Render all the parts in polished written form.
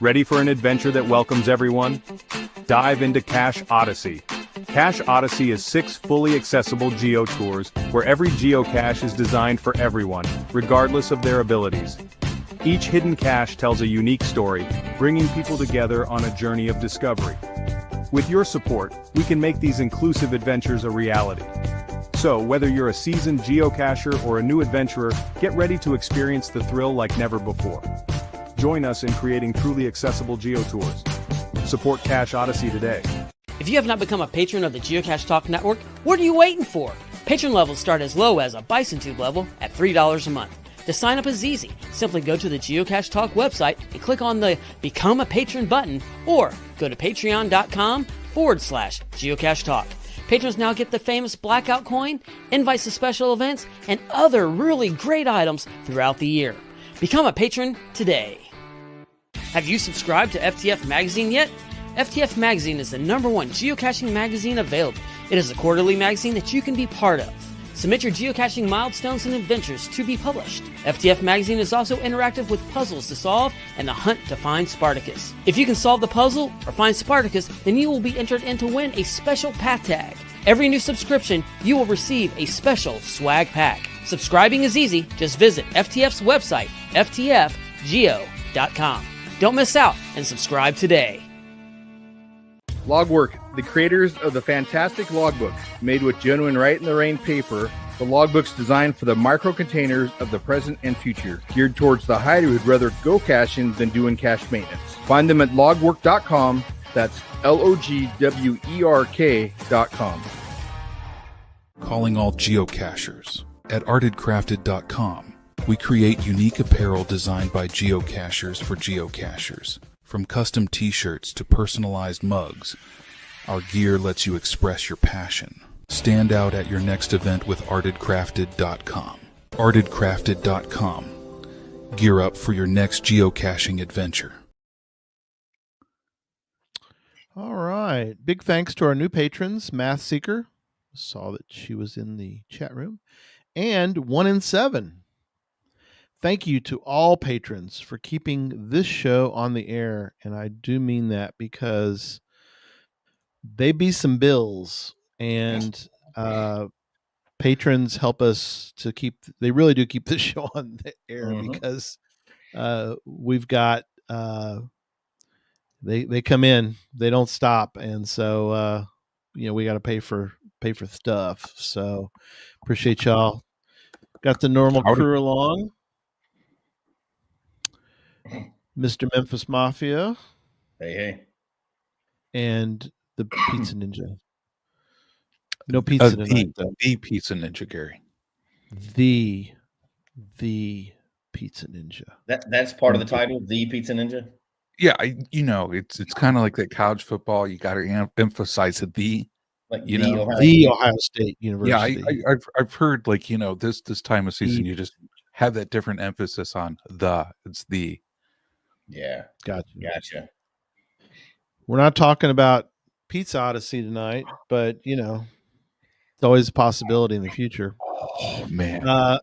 Ready for an adventure that welcomes everyone? Dive into Cache Odyssey. Cache Odyssey is 6 fully accessible geo tours where every geocache is designed for everyone, regardless of their abilities. Each hidden cache tells a unique story, bringing people together on a journey of discovery. With your support, we can make these inclusive adventures a reality. So, whether you're a seasoned geocacher or a new adventurer, get ready to experience the thrill like never before. Join us in creating truly accessible geotours. Support Cache Odyssey today. If you have not become a patron of the Geocache Talk Network, what are you waiting for? Patron levels start as low as a Bison Tube level at $3 a month. To sign up is easy. Simply go to the Geocache Talk website and click on the Become a Patron button, or go to patreon.com/Geocache Talk. Patrons now get the famous Blackout coin, invites to special events, and other really great items throughout the year. Become a patron today. Have you subscribed to FTF Magazine yet? FTF Magazine is the #1 geocaching magazine available. It is a quarterly magazine that you can be part of. Submit your geocaching milestones and adventures to be published. FTF Magazine is also interactive with puzzles to solve and the hunt to find Spartacus. If you can solve the puzzle or find Spartacus, then you will be entered in to win a special pack tag. Every new subscription, you will receive a special swag pack. Subscribing is easy. Just visit FTF's website, ftfgeo.com. Don't miss out and subscribe today. Logwork, the creators of the fantastic logbook, made with genuine write-in-the-rain paper. The logbook's designed for the micro-containers of the present and future, geared towards the hider who'd rather go caching than doing cache maintenance. Find them at logwork.com. That's logwerk.com. Calling all geocachers. At artedcrafted.com, we create unique apparel designed by geocachers for geocachers. From custom t-shirts to personalized mugs, our gear lets you express your passion. Stand out at your next event with artedcrafted.com. artedcrafted.com. Gear up for your next geocaching adventure. All right. Big thanks to our new patrons, Math Seeker. Saw that she was in the chat room. And 1 in 7. Thank you to all patrons for keeping this show on the air. And I do mean that because they be some bills, and patrons help us to they really do keep the show on the air, because we've got, they come in, they don't stop. And so, we got to pay for stuff. So appreciate y'all. Got the normal crew along. Mr. Memphis Mafia. Hey. And the Pizza Ninja. No pizza tonight, though. The Pizza Ninja, Gary. The Pizza Ninja. That's part of the title, The Pizza Ninja? Yeah, it's kind of like that college football. You got to emphasize the. Like the Ohio State University. Yeah, I've heard, this time of season, you just have that different emphasis on it's the. Yeah. Gotcha. We're not talking about Pizza Odyssey tonight, but it's always a possibility in the future. Oh man. I'm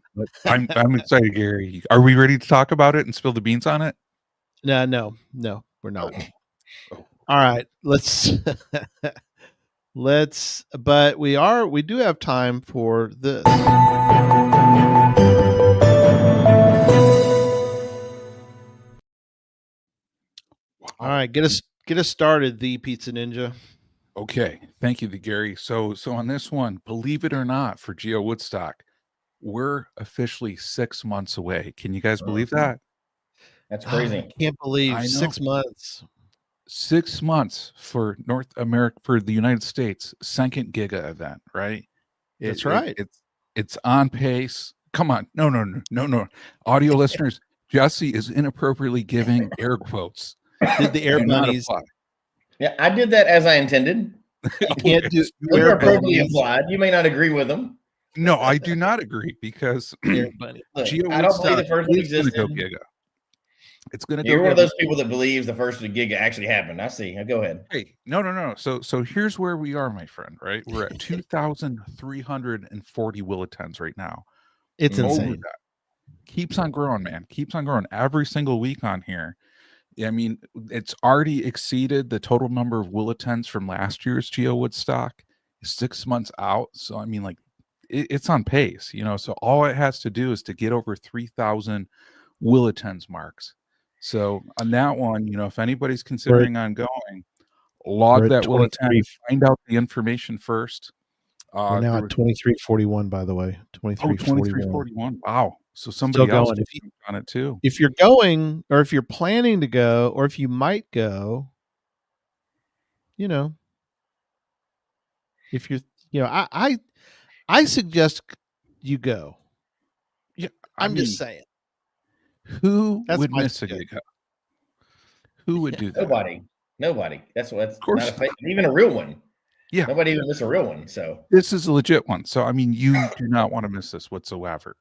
excited, Gary. Are we ready to talk about it and spill the beans on it? No, we're not. Oh. All right, but we do have time for this. All right, get us started, the Pizza Ninja. Okay, thank you, Gary. So on this one, believe it or not, for Geo Woodstock, we're officially 6 months away. Can you guys believe that? That's crazy. I can't believe 6 months. 6 months for North America, for the United States, second Giga event, right? That's right. It's on pace. Come on, no, audio listeners. Jesse is inappropriately giving air quotes. Did the air bunnies? Yeah, I did that as I intended. You can't do air appropriately applied. You may not agree with them. No, I do not agree, because Look, I don't believe the first one existed. Giga. It's going to go. You're one of those people that believes the first Giga actually happened. I see. Go ahead. Hey, no. So here's where we are, my friend. Right, we're at 2,340 will attends right now. It's insane. Keeps on growing, man. Keeps on growing every single week on here. I mean, it's already exceeded the total number of will attends from last year's Geo Woodstock. 6 months out. So, I mean, like, it's on pace, you know. So, all it has to do is to get over 3,000 will attends marks. So, on that one, you know, if anybody's considering on going, we're log at that will 23. attend, find out the information first. We're now There at was 2341, by the way. 2341. 2341. Wow. So Still somebody else going. just jumped on it too. If you're going, or if you're planning to go, or if you might go, you know, if you're, you know, I suggest you go. Yeah, I'm just saying. Who That's would my miss a suggestion. gig? Who would do that? Nobody. That's Of course not a fake, even a real one. Yeah. Nobody even miss a real one. So This is a legit one. So I mean, you do not want to miss this whatsoever.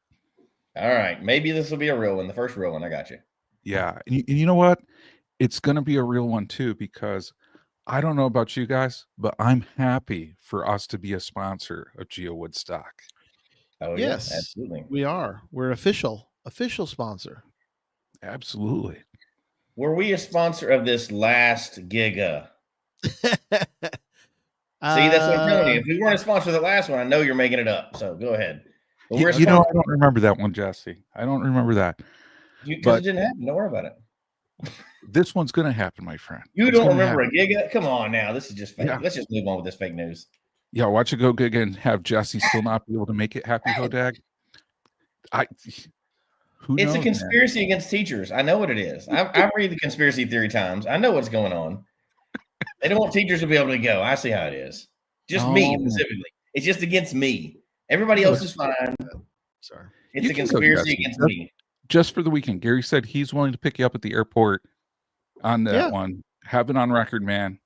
all right, maybe this will be a real one, the first real one. I got you. Yeah, and you know what? It's going to be a real one too, because I don't know about you guys, but I'm happy for us to be a sponsor of Geo Woodstock. Oh Yes, yeah, absolutely. we are. We're official sponsor. Absolutely. Were we a sponsor of this last Giga? See, that's what I'm telling you. If we weren't a sponsor of the last one, I know you're making it up. So go ahead. But we're a You know, sponsor. I don't remember that one, Jesse. I don't remember that. Because it didn't happen. Don't worry about it. This one's going to happen, my friend. You It's don't gonna remember happen. a Giga? Come on now. This is just fake. Yeah. Let's just move on with this fake news. Yeah, watch it go gig and have Jesse still not be able to make it. Happy Hodag. Who It's knows, a conspiracy against teachers. I know what it is. I read the conspiracy theory times. I know what's going on. They don't want teachers to be able to go. I see how it is. Just me specifically. It's just against me. Everybody else is fine. Sorry. It's You a can go, conspiracy Jesse. against me. Just for the weekend. Gary said he's willing to pick you up at the airport on that one. Have it on record, man.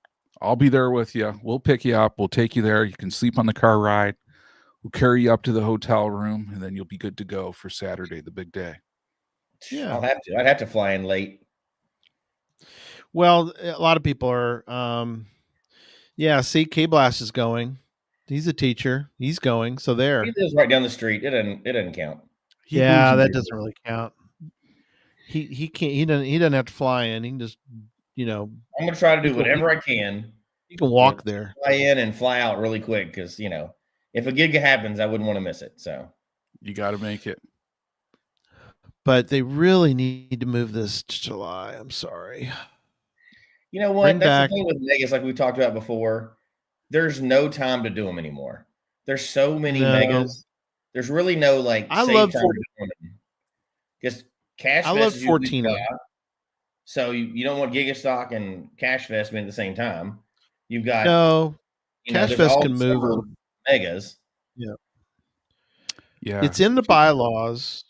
I'll be there with you. We'll pick you up. We'll take you there. You can sleep on the car ride. We'll carry you up to the hotel room, and then you'll be good to go for Saturday, the big day. Yeah. I'll have to. I'd have to fly in late. Well, a lot of people are. See, K-Blast is going. He's a teacher. He's going. So there. He lives right down the street. It doesn't count. That doesn't really count. He can't. He doesn't have to fly in. He can just, I'm gonna try to do whatever I can. You can walk there. Fly in and fly out really quick because if a gig happens, I wouldn't want to miss it. So you got to make it. But they really need to move this to July. I'm sorry. You know what? That's the thing with megas, like we talked about before. There's no time to do them anymore. There's so many megas. There's really no safe time to do them. Just Cache Fest. I love 14. So you don't want Gigastock and Cache Fest being at the same time. You've got Cache Fest can move megas. Yeah. Yeah. It's in the bylaws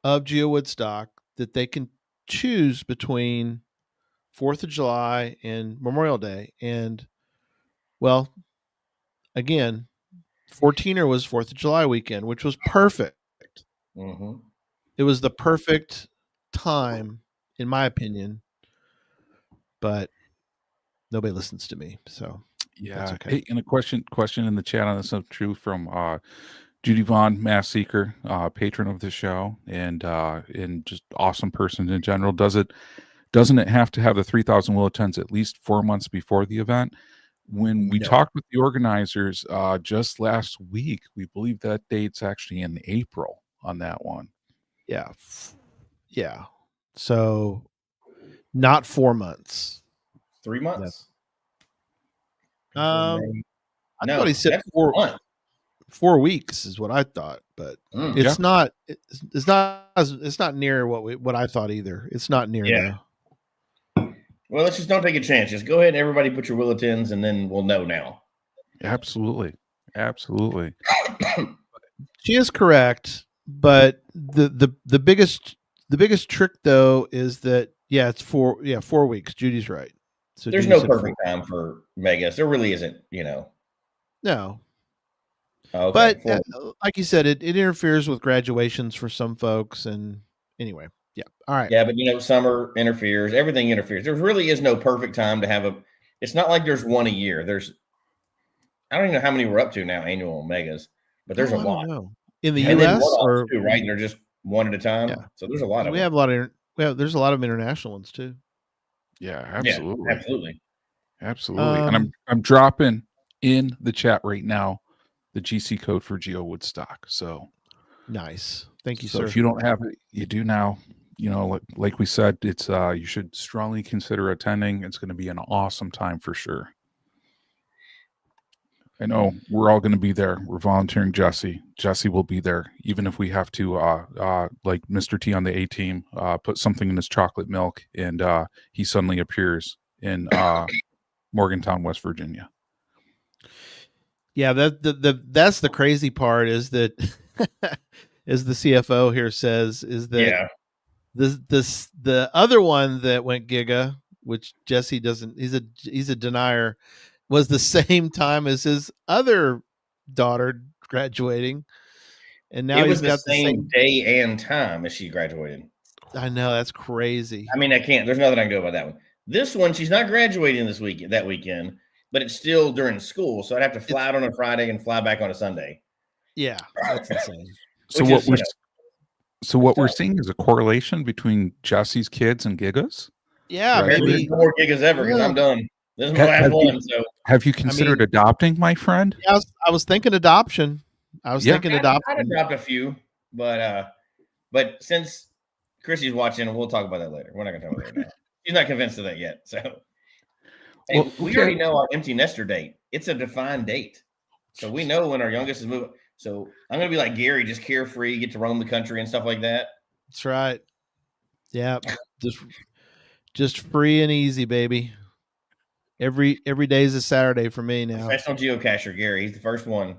of Geo Woodstock that they can choose between 4th of July and Memorial Day. And well, again, 14er was 4th of July weekend, which was perfect. Mm-hmm. It was the perfect time, in my opinion, but nobody listens to me. So yeah. that's okay. Hey, and a question in the chat on this too from Judy Vaughn, Mass Seeker, patron of the show, and just awesome person in general. Doesn't it have to have the 3,000 will attends at least 4 months before the event? When we talked with the organizers just last week, we believe that date's actually in April on that one. Yeah. Yeah. So not 4 months. 3 months? I thought he said 4 weeks is what I thought, but it's not. It's not near what I thought either. It's not near now. Well, let's just don't take a chance. Just go ahead and everybody put your will attends, and then we'll know now. Absolutely. She is correct, but the biggest trick though is that it's 4 weeks. Judy's right. So there's Judy no perfect time for megas. There really isn't. No. Okay. But like you said, it interferes with graduations for some folks, and anyway. Yeah. All right. Yeah, but summer interferes. Everything interferes. There really is no perfect time to have it's not like there's one a year. I don't even know how many we're up to now, annual megas, but there's a lot. In the U.S. or too, right? They're just one at a time. Yeah. So there's a lot of there's a lot of international ones too. Yeah, absolutely. Yeah, absolutely. And I'm dropping in the chat right now the GC code for Geo Woodstock. So nice. Thank you, so sir. if you don't have it, you do now. You know, like we said, it's you should strongly consider attending. It's going to be an awesome time for sure. I know we're all going to be there. We're volunteering Jesse. Jesse will be there, even if we have to, like Mr. T on the A team, put something in his chocolate milk, and he suddenly appears in Morgantown, West Virginia. Yeah, that's the crazy part is that, as the CFO here says, is that the other one that went giga, which Jesse doesn't, he's a denier, was the same time as his other daughter graduating, and now it was he's got the same day and time as she graduated. I know, that's crazy. I mean, there's nothing I can do about that one. This one, she's not graduating that weekend, but it's still during school, so I'd have to fly out on a Friday and fly back on a Sunday. Yeah, that's insane. So what we're seeing is a correlation between Jesse's kids and gigas. Yeah, right? Maybe more gigas ever because I'm done. This is my last one. So have you considered adopting, my friend? Yeah, I was thinking adoption. I'd adopt a few, but since Chrissy's watching, we'll talk about that later. We're not going to talk about that now. She's not convinced of that yet. So we already know our empty nester date. It's a defined date, so we know when our youngest is moving. So I'm going to be like Gary, just carefree, get to roam the country and stuff like that. That's right. Yeah, just free and easy, baby. Every day is a Saturday for me now. Professional geocacher, Gary. He's the first one.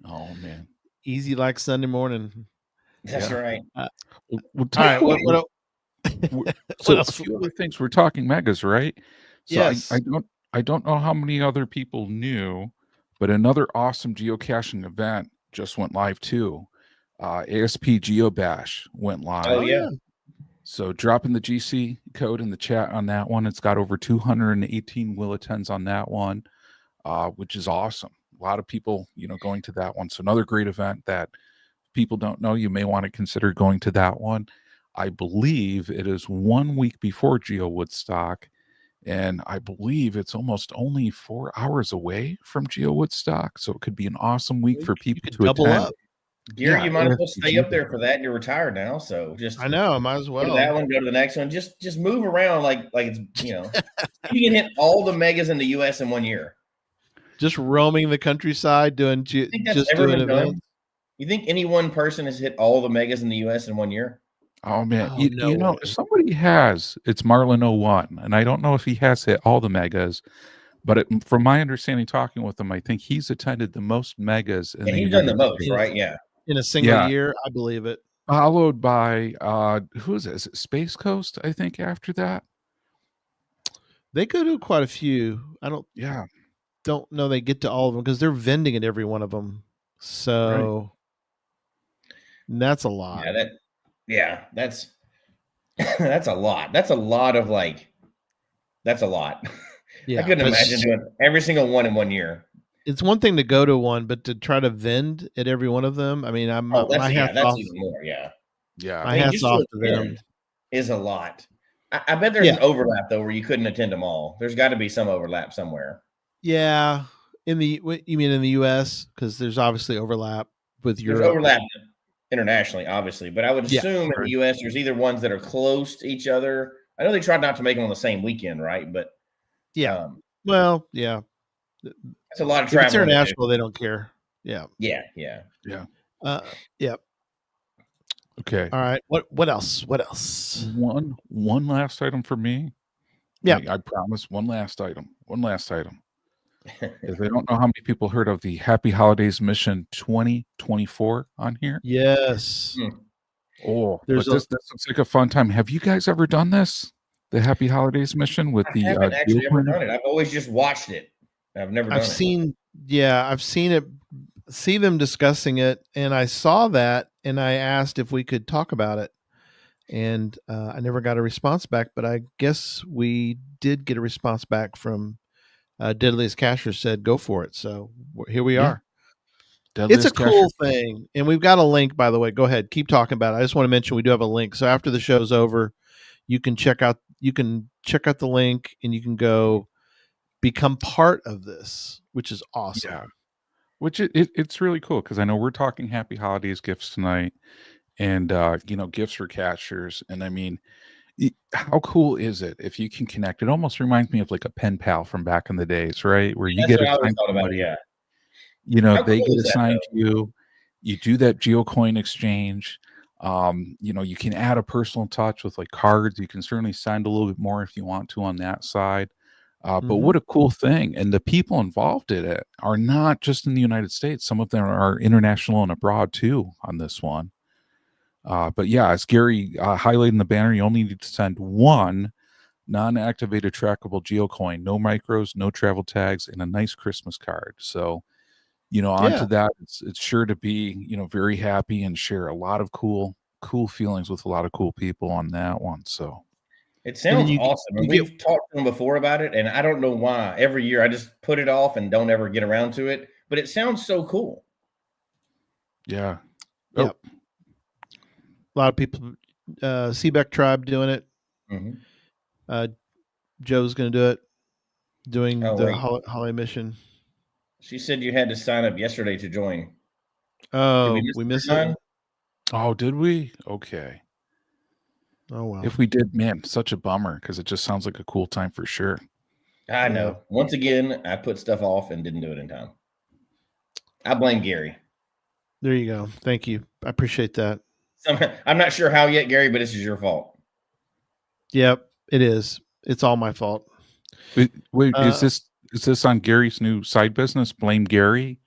Oh man, easy like Sunday morning. That's right. All right. So a few other things. We're talking megas, right? So yes. I don't know how many other people knew, but another awesome geocaching event just went live too. ASP GeoBash went live. Oh yeah. So dropping the GC code in the chat on that one. It's got over 218 will attends on that one, which is awesome. A lot of people, going to that one. So another great event that people don't know. You may want to consider going to that one. I believe it is 1 week before Geo Woodstock, and I believe it's almost only 4 hours away from Geo Woodstock. So it could be an awesome week for people to double attend. Up. Gary, you might as well stay up there for that. You're retired now, so I know, might as well. Go to that one, go to the next one. Just move around like it's you can hit all the megas in the U.S. in 1 year. Just roaming the countryside, doing just doing events. You think any one person has hit all the megas in the U.S. in 1 year? Oh man, if somebody has, it's Marlin01, and I don't know if he has hit all the megas. But from my understanding, talking with him, I think he's attended the most megas. He's done the most, right? Yeah. In a single year, I believe it. Followed by, who is it? Is it Space Coast, I think, after that? They go to quite a few. I don't know they get to all of them because they're vending at every one of them. So that's a lot. That's that's a lot. That's a lot of that's a lot. Yeah, I couldn't imagine doing every single one in 1 year. It's one thing to go to one, but to try to vend at every one of them, I mean, my hats off. Even more, yeah. My hats off to them. Is a lot. I bet there's an overlap though, where you couldn't attend them all. There's got to be some overlap somewhere. Yeah, you mean in the U.S. because there's obviously overlap with Europe. There's overlap internationally, obviously, but I would assume in the U.S. there's either ones that are close to each other. I know they tried not to make them on the same weekend, right? But well, yeah. That's a lot of travel. If it's international, they don't care. Yeah. Okay. All right. What else? What else? One last item for me. Yeah. I promise. One last item. If they don't know how many people heard of the Happy Holidays Mission 2024 on here. Yes. Oh, this looks like a fun time. Have you guys ever done this? The Happy Holidays Mission with I haven't actually ever done it. I've always just watched it. I've never done it. I've seen it, see them discussing it, and I saw that, and I asked if we could talk about it, and I never got a response back, but I guess we did get a response back from Deadliest Cacher said go for it, so here we are. It's a cool thing, and we've got a link, by the way. Go ahead, keep talking about it. I just want to mention we do have a link, so after the show's over, you can check out you can check out the link and you can go become part of this, which is awesome. Yeah. Which it's really cool because I know we're talking happy holidays gifts tonight, and gifts for cachers. And I mean, how cool is it if you can connect? It almost reminds me of like a pen pal from back in the days, right? Where you That's get what I always assigned thought about. somebody, Yeah. they cool get is that, assigned though? to you. You do that geocoin exchange. You can add a personal touch with like cards. You can certainly send a little bit more if you want to on that side. But what a cool thing. And the people involved in it are not just in the United States. Some of them are international and abroad too on this one. But yeah, as Gary highlighted in the banner, you only need to send one non-activated trackable geocoin, no micros, no travel tags, and a nice Christmas card. So, onto that, it's sure to be, very happy and share a lot of cool feelings with a lot of cool people on that one. So it sounds awesome. And we've talked to them before about it, and I don't know why. Every year I just put it off and don't ever get around to it. But it sounds so cool. Yeah. Yep. A lot of people, Seebeck Tribe doing it. Mm-hmm. Joe's going to do it, doing the holiday mission. She said you had to sign up yesterday to join. Oh, we missed it? Oh, did we? Okay. Oh, wow. If we did, man, such a bummer because it just sounds like a cool time for sure. I know. Once again, I put stuff off and didn't do it in time. I blame Gary. There you go. Thank you. I appreciate that. I'm not sure how yet, Gary, but this is your fault. Yep, it is. It's all my fault. Wait, is this on Gary's new side business? Blame Gary?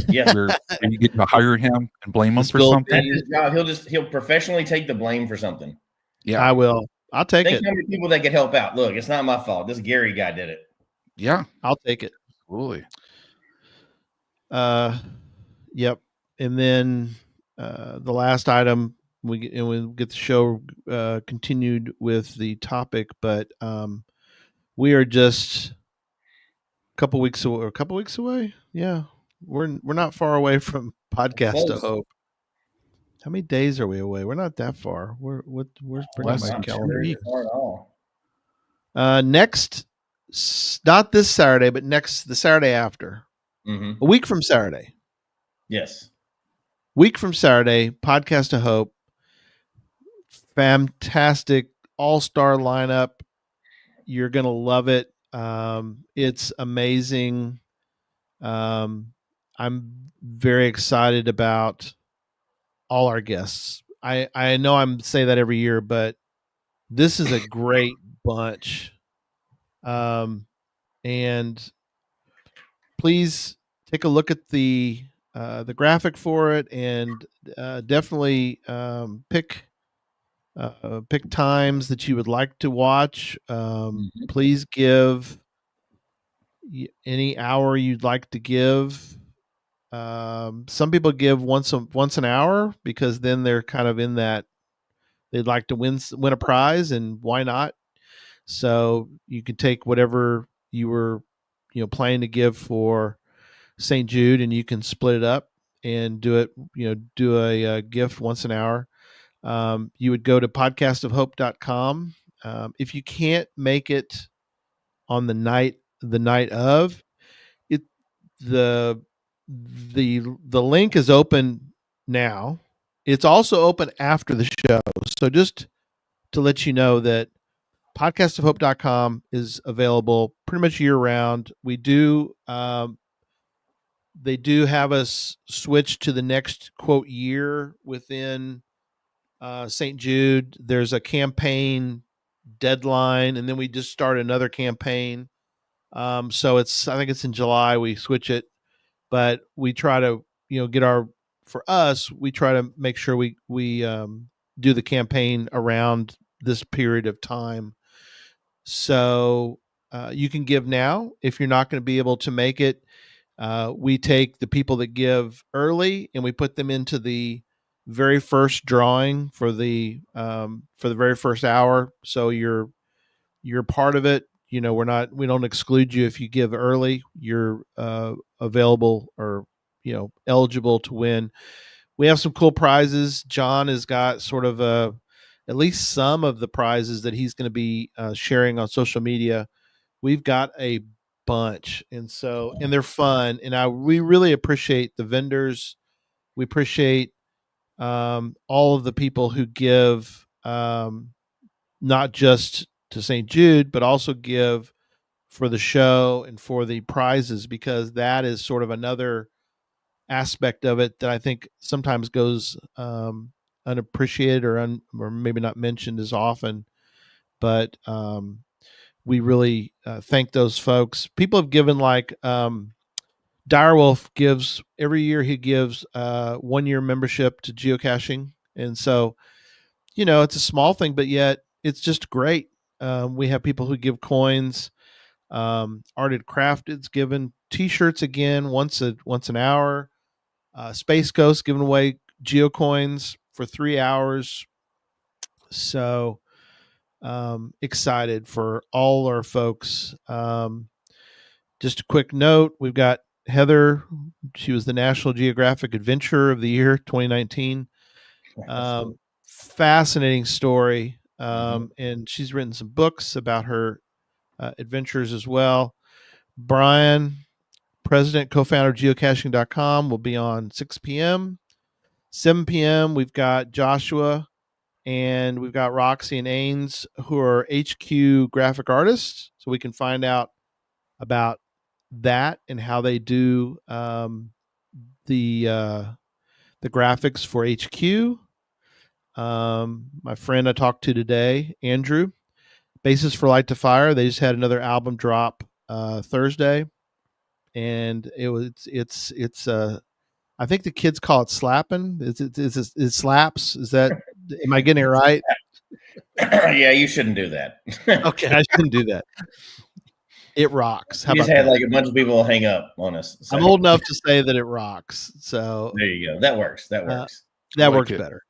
Yeah. Where you get to hire him and blame him for something? That's his job. He'll professionally take the blame for something. Yeah, I will. I'll take it. Think how many people that could help out. Look, it's not my fault. This Gary guy did it. Yeah, I'll take it. Absolutely. Yep. And then the last item, we get the show continued with the topic, but we are just a couple weeks away. Yeah, we're not far away from Podcast of Hope. How many days are we away? We're not that far. Where's bringing my calendar? Next, not this Saturday, but the Saturday after. Mm-hmm. A week from Saturday. Yes. Week from Saturday, Podcast of Hope. Fantastic all-star lineup. You're going to love it. It's amazing. I'm very excited about all our guests. I know I'm saying that every year, but this is a great bunch. And please take a look at the graphic for it, and definitely pick times that you would like to watch. Please give any hour you'd like to give. Some people give once an hour because then they're kind of in that they'd like to win a prize, and why not? So you can take whatever you were planning to give for St. Jude, and you can split it up and do it. Do a gift once an hour. You would go to podcastofhope.com. If you can't make it on the night of it, the link is open now. It's also open after the show. So just to let you know that podcastofhope.com is available pretty much year round. We do they do have us switch to the next quote year within St. Jude. There's a campaign deadline, and then we just start another campaign. So I think it's in July we switch it, but we try to for us we try to make sure we do the campaign around this period of time. So you can give now if you're not going to be able to make it. We take the people that give early and we put them into the very first drawing for the very first hour. So you're part of it. We don't exclude you if you give early. You're available or eligible to win. We have some cool prizes. John has got sort of at least some of the prizes that he's going to be sharing on social media. We've got a bunch, and they're fun, and we really appreciate the vendors. We appreciate all of the people who give, not just to St. Jude, but also give for the show and for the prizes, because that is sort of another aspect of it that I think sometimes goes unappreciated or maybe not mentioned as often. But we really thank those folks. People have given, like Direwolf gives every year. He gives 1 year membership to geocaching, and so it's a small thing, but yet it's just great. We have people who give coins. Arted Crafted's given T-shirts again once an hour. Space Ghost giving away geocoins for 3 hours. So excited for all our folks. Just a quick note: we've got Heather. She was the National Geographic Adventurer of the Year 2019. Fascinating story. And she's written some books about her adventures as well. Brian, president, co-founder of geocaching.com, will be on 6 p.m. 7 p.m. we've got Joshua, and we've got Roxy and Ains, who are HQ graphic artists, so we can find out about that and how they do the graphics for HQ. My friend I talked to today, Andrew, Basis for Light to Fire, they just had another album drop Thursday, and it's I think the kids call it slapping. It slaps. Is that, am I getting it right? Yeah, you shouldn't do that. Okay, I shouldn't do that. It rocks. How about that? Like a bunch of people hang up on us. So. I'm old enough to say that it rocks. So there you go. That works. That works. That works better.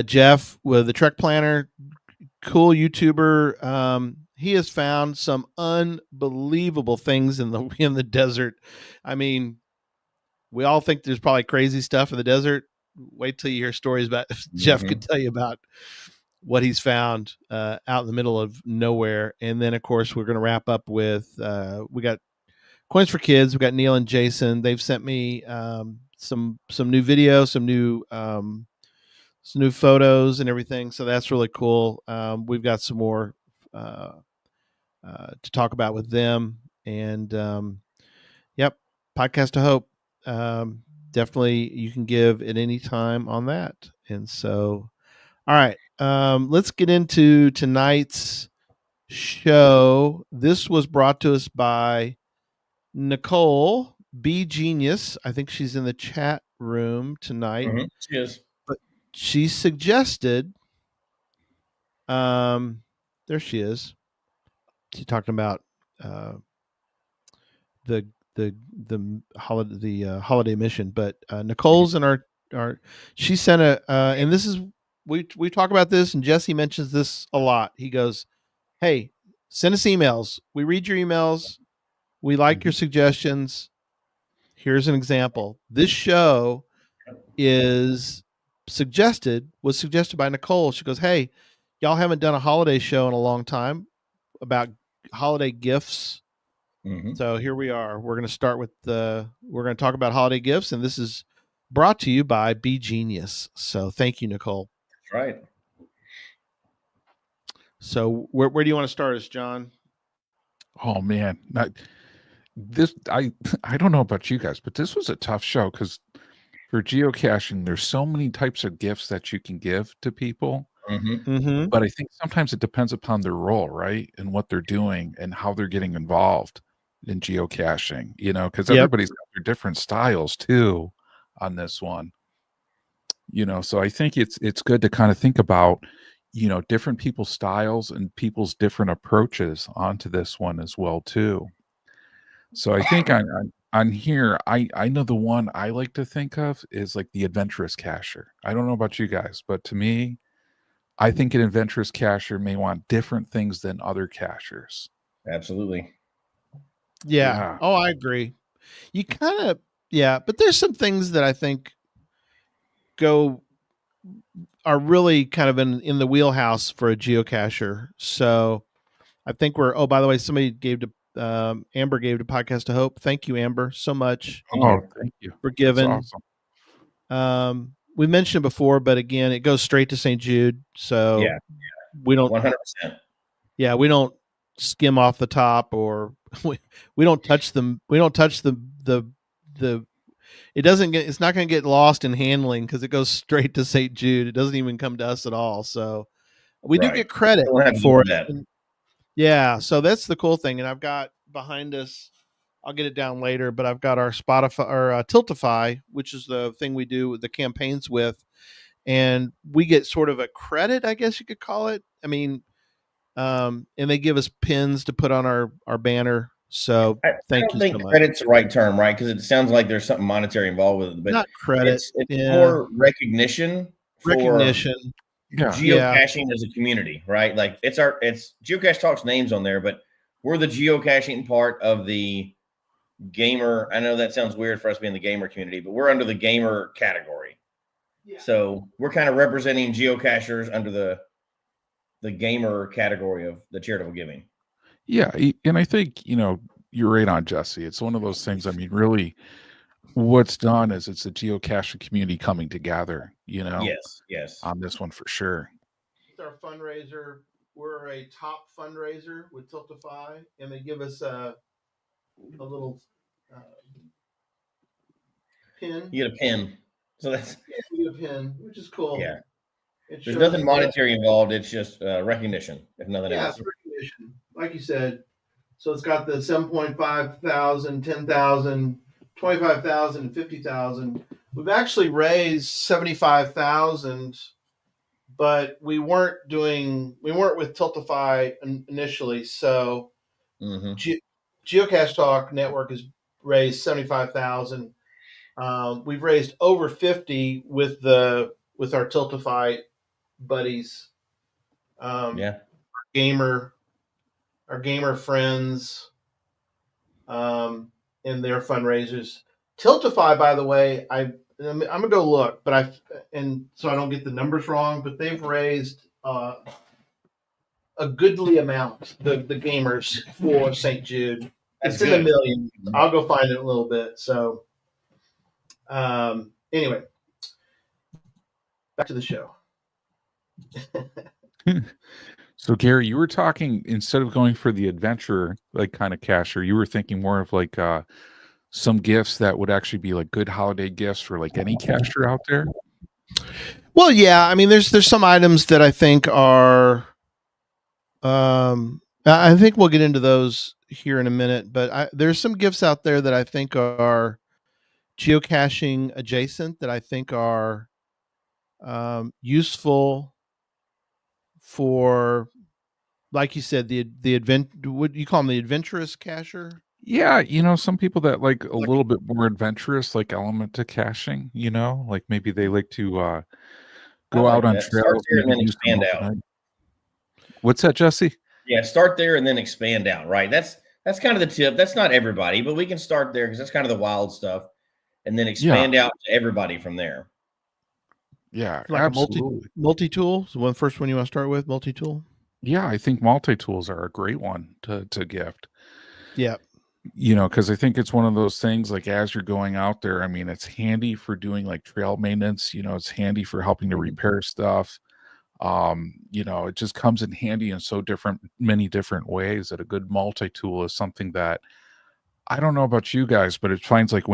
Jeff with the Trek Planner, cool YouTuber. He has found some unbelievable things in the desert. I mean, we all think there's probably crazy stuff in the desert. Wait till you hear stories about Jeff could tell you about what he's found out in the middle of nowhere. And then, of course, we're going to wrap up with we got Coins for Kids. We got Neil and Jason. They've sent me some new videos, some new photos and everything. So that's really cool. We've got some more to talk about with them. And yep, Podcast to Hope. Definitely you can give at any time on that. And so, all right, let's get into tonight's show. This was brought to us by Nicole B Genius. I think she's in the chat room tonight. She is. But she suggested, there she is. She's talking about the holiday mission. But Nicole's in our she sent and this is we talk about this, and Jesse mentions this a lot. He goes, "Hey, send us emails. We read your emails. We like your suggestions. Here's an example. This show was suggested by Nicole. She goes, "Hey, y'all haven't done a holiday show in a long time about holiday gifts. So here we are. We're going to start with we're going to talk about holiday gifts, and this is brought to you by Be Genius." So thank you, Nicole. That's right. So where do you want to start us, John? Oh man, I don't know about you guys, but this was a tough show because for geocaching, there's so many types of gifts that you can give to people. But I think sometimes it depends upon their role, right? And what they're doing and how they're getting involved in geocaching, because everybody's got their different styles too on this one. So I think it's good to kind of think about, different people's styles and people's different approaches onto this one as well too. So I think on here, I know the one I like to think of is like the adventurous cacher. I don't know about you guys, but to me, I think an adventurous cacher may want different things than other cachers. Absolutely. Yeah. Oh, I agree. You kind of, but there's some things that I think go are really kind of in the wheelhouse for a geocacher. So I think oh, by the way, somebody gave to Amber gave to Podcast of Hope. Thank you, Amber, so much. Oh, thank you for giving. That's awesome. We mentioned it before, but again, it goes straight to St. Jude. So we don't 100%. Yeah, we don't skim off the top, or we don't touch them. We don't touch the it's not going to get lost in handling because it goes straight to St. Jude. It doesn't even come to us at all. So we do get credit for it. Yeah. So that's the cool thing. And I've got behind us, I'll get it down later, but I've got our Spotify or Tiltify, which is the thing we do the campaigns with. And we get sort of a credit, I guess you could call it. I mean, and they give us pins to put on our banner. So thank you so much. I don't think credit's the right term, right? Because it sounds like there's something monetary involved with it, but not credit. It's more recognition. Recognition. Geocaching as a community, right? Like it's Geocache Talk's names on there, but we're the geocaching part of the gamer. I know that sounds weird for us being the gamer community, but we're under the gamer category. Yeah. So we're kind of representing geocachers under the gamer category of the charitable giving. Yeah, and I think, you're right on, Jesse. It's one of those things. I mean, really, what's done is it's a geocaching community coming together, Yes. On this one for sure. It's our fundraiser. We're a top fundraiser with Tiltify, and they give us a little pin. You get a pin. So you get a pin, which is cool. Yeah. There's nothing monetary involved. It's just recognition, if nothing else. Yeah, recognition. Like you said. So it's got the 7.5 thousand, 10,000, 25,000, and 50,000. We've actually raised 75,000, but we weren't with Tiltify initially. So Geocache Talk Network has raised 75,000. We've raised over 50 with our Tiltify buddies. Our gamer friends, and their fundraisers. Tiltify, by the way, I'm gonna go look, but so I don't get the numbers wrong, but they've raised a goodly amount. The gamers for St. Jude. It's in the millions. I'll go find it in a little bit. So, anyway, back to the show. So Gary, you were talking, instead of going for the adventure like kind of cacher, you were thinking more of like some gifts that would actually be like good holiday gifts for like any cacher out there. Well, yeah, I mean, there's some items that I think are, I think we'll get into those here in a minute, but there's some gifts out there that I think are geocaching adjacent that I think are useful for, like you said, the what you call them, the adventurous cacher? Yeah, some people that like a little bit more adventurous, like element to caching, like maybe they like to go out on trails and then expand out. What's that, Jesse? Yeah, start there and then expand out, right? That's kind of the tip. That's not everybody, but we can start there because that's kind of the wild stuff, and then expand out to everybody from there. Yeah, like absolutely. Multi-tool. So first one you want to start with, multi-tool? Yeah, I think multi-tools are a great one to gift. Yeah. Because I think it's one of those things, like as you're going out there, I mean, it's handy for doing like trail maintenance, it's handy for helping to repair stuff. It just comes in handy in many different ways that a good multi-tool is something that, I don't know about you guys, but I find like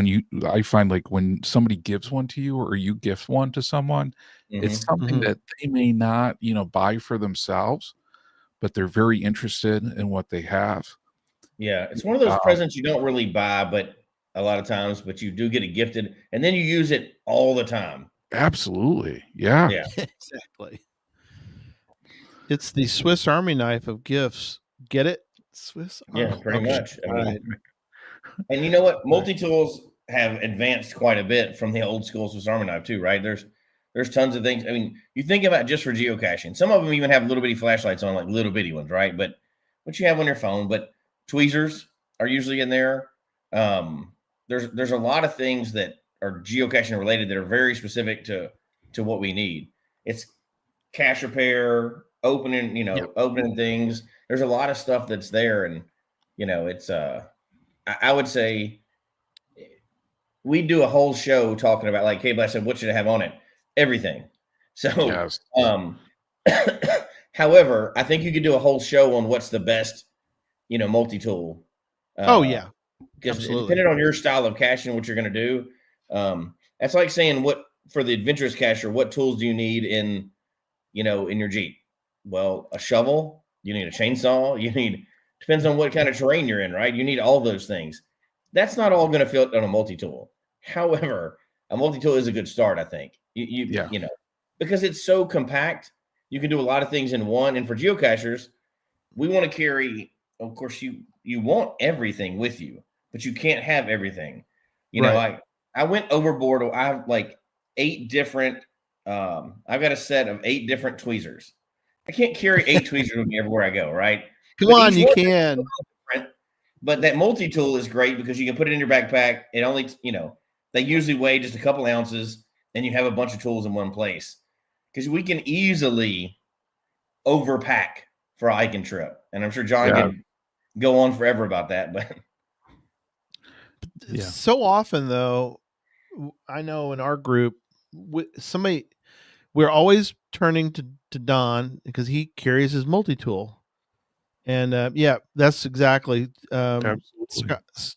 when somebody gives one to you or you gift one to someone, it's something that they may not, buy for themselves, but they're very interested in what they have. Yeah. It's one of those presents you don't really buy, but a lot of times, but you do get it gifted and then you use it all the time. Absolutely. Yeah. Yeah. Exactly. It's the Swiss Army knife of gifts. Get it? Swiss Army. Yeah, pretty much. I mean, and you know what? Multi-tools have advanced quite a bit from the old school Swiss Army knife too, right? There's tons of things. I mean, you think about just for geocaching. Some of them even have little bitty flashlights on, like little bitty ones, right? But what you have on your phone, but tweezers are usually in there. There's a lot of things that are geocaching related that are very specific to what we need. it's cache repair, opening, opening things. There's a lot of stuff that's there, and it's I would say we do a whole show talking about, like Cable, I said, what should I have on it? Everything. So, Yes. However, I think you could do a whole show on what's the best, multi-tool. Yeah. Because absolutely. depending on your style of caching, what you're going to do, that's like saying for the adventurous cacher, what tools do you need in your Jeep? Well, a shovel, you need a chainsaw, depends on what kind of terrain you're in, right? You need all those things. That's not all going to fit on a multi-tool. However, a multi-tool is a good start, I think. Because it's so compact, you can do a lot of things in one. And for geocachers, we want to carry, of course, you want everything with you, but you can't have everything. I went overboard. I have like 8 different, I've got a set of 8 different tweezers. I can't carry 8 tweezers with me everywhere I go, right? Come on, you can. But that multi-tool is great because you can put it in your backpack. It only, they usually weigh just a couple ounces, and you have a bunch of tools in one place. Because we can easily overpack for a hiking trip. And I'm sure John can go on forever about that. But so often, though, I know in our group, we're always turning to Don because he carries his multi-tool. And that's exactly Scott's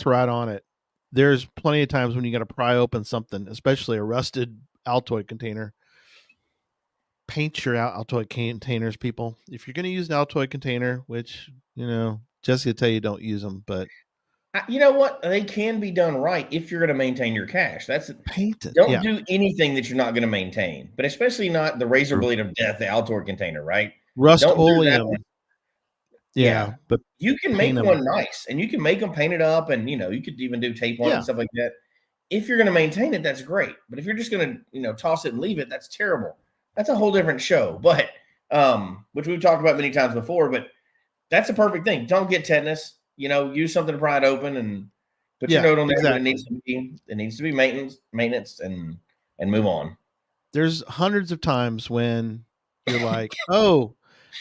right on it. There's plenty of times when you got to pry open something, especially a rusted Altoid container. Paint your Altoid containers, people. If you're going to use an Altoid container, which Jesse will tell you don't use them, but you know what? They can be done right if you're going to maintain your cache. That's painted. Don't do anything that you're not going to maintain, but especially not the razor blade of death, the Altoid container, right? Rust-Oleum. Yeah, but you can make one nice, and you can make them painted up, and you could even do tape on it and stuff like that. If you're going to maintain it, that's great. But if you're just going to toss it and leave it, that's terrible. That's a whole different show. But which we've talked about many times before. But that's a perfect thing. Don't get tetanus. Use something to pry it open and put your note on there. Exactly. It needs to be maintenance and move on. There's hundreds of times when you're like, oh,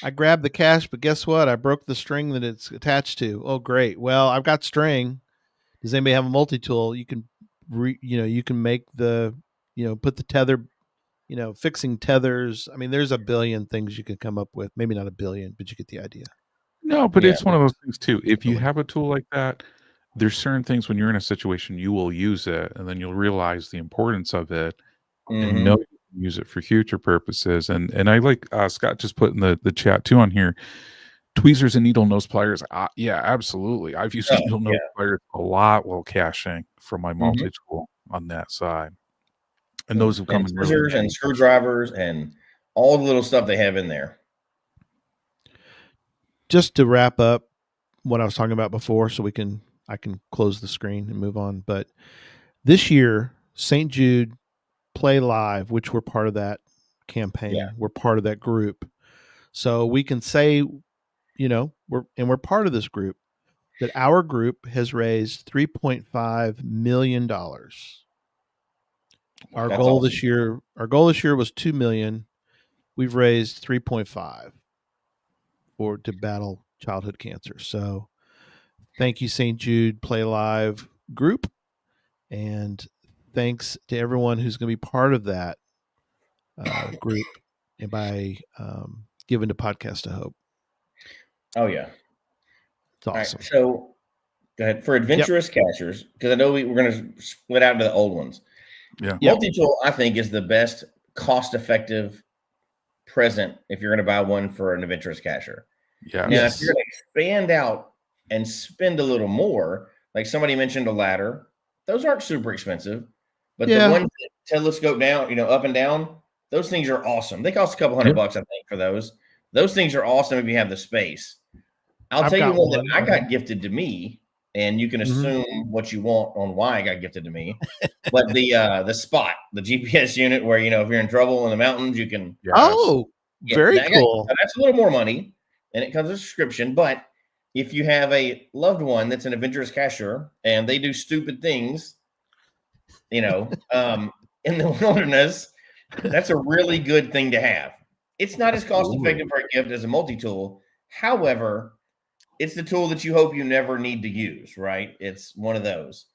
I grabbed the cache, but guess what? I broke the string that it's attached to. Oh, great. Well, I've got string. Does anybody have a multi-tool? You can, you can make the, put the tether, fixing tethers. I mean, there's a billion things you can come up with. Maybe not a billion, but you get the idea. No, but it's one of those things too. If you have a tool like that, there's certain things when you're in a situation, you will use it, and then you'll realize the importance of it, and know you can use it for future purposes. And I like Scott just put in the chat too on here, tweezers and needle nose pliers. Yeah, absolutely. I've used needle nose pliers a lot while caching for my multi-tool on that side. And those have come in scissors and screwdrivers and all the little stuff they have in there. Just to wrap up what I was talking about before, so I can close the screen and move on. But this year, St. Jude Play Live, which we're part of that campaign, we're part of that group. So we can say, we're part of this group, that our group has raised $3.5 million. Our goal this year was $2 million. We've raised 3.5 to battle childhood cancer. So thank you, St. Jude Play Live group. And thanks to everyone who's going to be part of that group and by giving to Podcast to Hope. Oh, yeah. It's awesome. Right, so go ahead. For adventurous cachers, because I know we're going to split out into the old ones. Yeah. Multi-tool, I think, is the best cost-effective present if you're going to buy one for an adventurous cacher. Yeah. Now, if you're going to expand out and spend a little more, like somebody mentioned a ladder, those aren't super expensive, but the ones that telescope down, up and down, those things are awesome. They cost a couple $100, I think, for those. Those things are awesome if you have the space. I'll tell you one that I got gifted to me, and you can assume what you want on why I got gifted to me. But the Spot, the GPS unit, where if you're in trouble in the mountains, you can. Very cool. That's a little more money, and it comes with a subscription. But if you have a loved one that's an adventurous cacher and they do stupid things, in the wilderness, That's a really good thing to have. It's not as cost-effective for a gift as a multi-tool. However, it's the tool that you hope you never need to use, right? It's one of those.